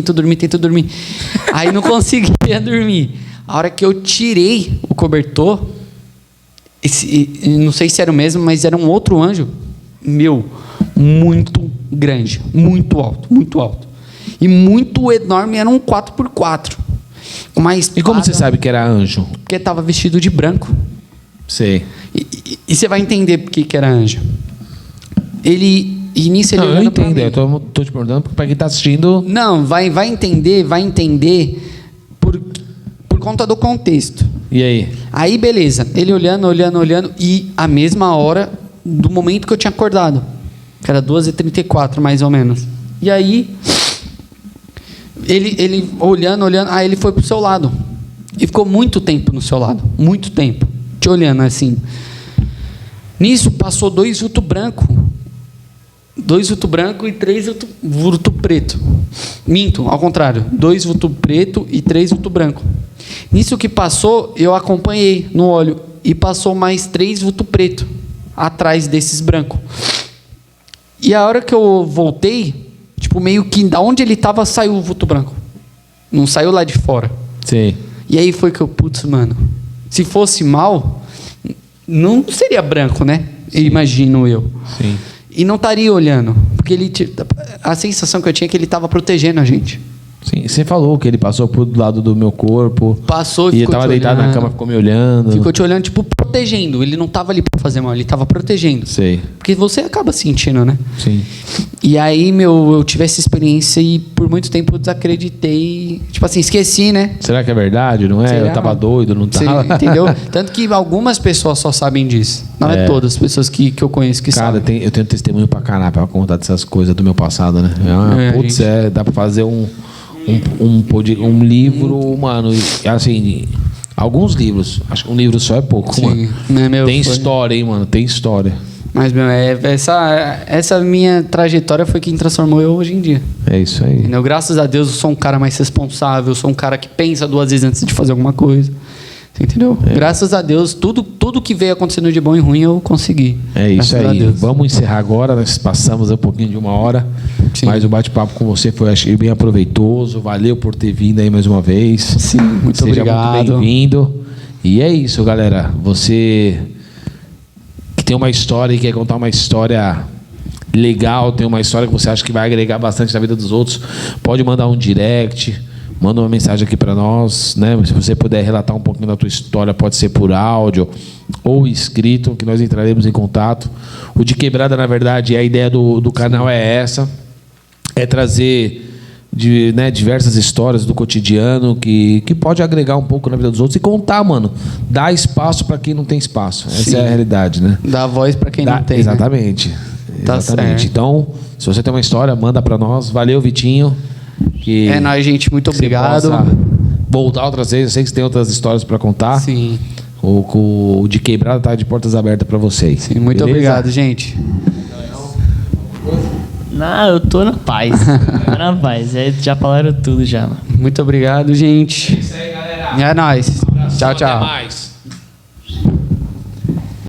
Aí não conseguia dormir. A hora que eu tirei o cobertor, não sei se era o mesmo, mas era um outro anjo, muito grande, muito alto. E muito enorme, era um 4x4. Uma espada,
e como você sabe que era anjo?
Porque estava vestido de branco.
Sei.
E você vai entender por que era anjo. E nisso ele
eu entendo, eu tô te perguntando para quem está assistindo.
Não, vai entender por conta do contexto.
E aí?
Aí, beleza, ele olhando, e a mesma hora do momento que eu tinha acordado, que era 2h34, mais ou menos. E aí, ele olhando, aí ele foi pro seu lado. E ficou muito tempo no seu lado, muito tempo, te olhando assim. Nisso, passou 2 vultos brancos. 2 vultos brancos e 3 vultos preto. Minto, ao contrário. 2 vultos preto e 3 vultos branco. Nisso que passou, eu acompanhei no olho. E passou mais 3 vultos preto atrás desses brancos. E a hora que eu voltei, tipo, meio que da onde ele estava, saiu o vulto branco. Não saiu lá de fora.
Sim.
E aí foi que eu, putz, mano, se fosse mal, não seria branco, né?
Sim.
Imagino eu.
Sim.
E não estaria olhando, porque a sensação que eu tinha é que ele estava protegendo a gente.
Sim, você falou que ele passou pro lado do meu corpo.
Passou e
E eu
ficou
tava
te
deitado na
olhando.
cama, ficou me olhando.
Ficou te olhando, tipo, protegendo. Ele não tava ali pra fazer mal, ele tava protegendo.
Sei,
Porque você acaba sentindo, né?
sim.
E aí, eu tive essa experiência e por muito tempo eu desacreditei. Tipo assim, esqueci, né?
Será que é verdade? Não é?
Será?
Eu tava doido, não
Você
tava.
entendeu? Tanto que algumas pessoas só sabem disso. Não é todas as pessoas que eu conheço que
Cara,
sabem.
eu tenho testemunho pra caralho pra contar dessas coisas do meu passado, né? Putz, dá pra fazer um livro, mano. E, assim, alguns livros. Acho que um livro só é pouco,
Sim,
mano.
né, meu,
Tem
foi.
história, hein, mano? Tem história.
Mas, essa minha trajetória foi quem transformou eu hoje em dia.
É isso aí.
Entendeu? Graças a Deus eu sou um cara mais responsável, eu sou um cara que pensa 2 vezes antes de fazer alguma coisa. Você entendeu? Graças a Deus, tudo que veio acontecendo de bom e ruim eu consegui.
É isso
Graças a
aí.
Deus.
Vamos encerrar agora. Nós passamos um pouquinho de 1 hora.
Sim.
Mas o bate-papo com você foi, achei, bem aproveitoso. Valeu por ter vindo aí mais uma vez.
Sim, muito
Seja
obrigado.
muito bem-vindo. E é isso, galera. Você que tem uma história e quer contar uma história legal, tem uma história que você acha que vai agregar bastante na vida dos outros, pode mandar um direct, manda uma mensagem aqui para nós, né? Se você puder relatar um pouquinho da tua história, pode ser por áudio ou escrito, que nós entraremos em contato. O De Quebrada, na verdade, a ideia do canal é essa, é trazer diversas histórias do cotidiano que pode agregar um pouco na vida dos outros e contar, mano. Dar espaço para quem não tem espaço. Essa
Sim.
é a realidade, né?
Dá voz pra quem não tem.
Exatamente.
Tá
Exatamente.
certo.
Então, se você tem uma história, manda para nós. Valeu, Vitinho. Que
É nóis, gente. Muito
você
obrigado.
possa voltar outras vezes. Eu sei que você tem outras histórias para contar.
Sim.
O De Quebrada tá de portas abertas para vocês.
Sim, muito
Beleza?
obrigado, gente.
Não, eu tô na paz. Tô na paz. Já falaram tudo já, mano.
Muito obrigado, gente.
É isso aí, galera.
É nóis. Tchau,
Até
tchau.
mais.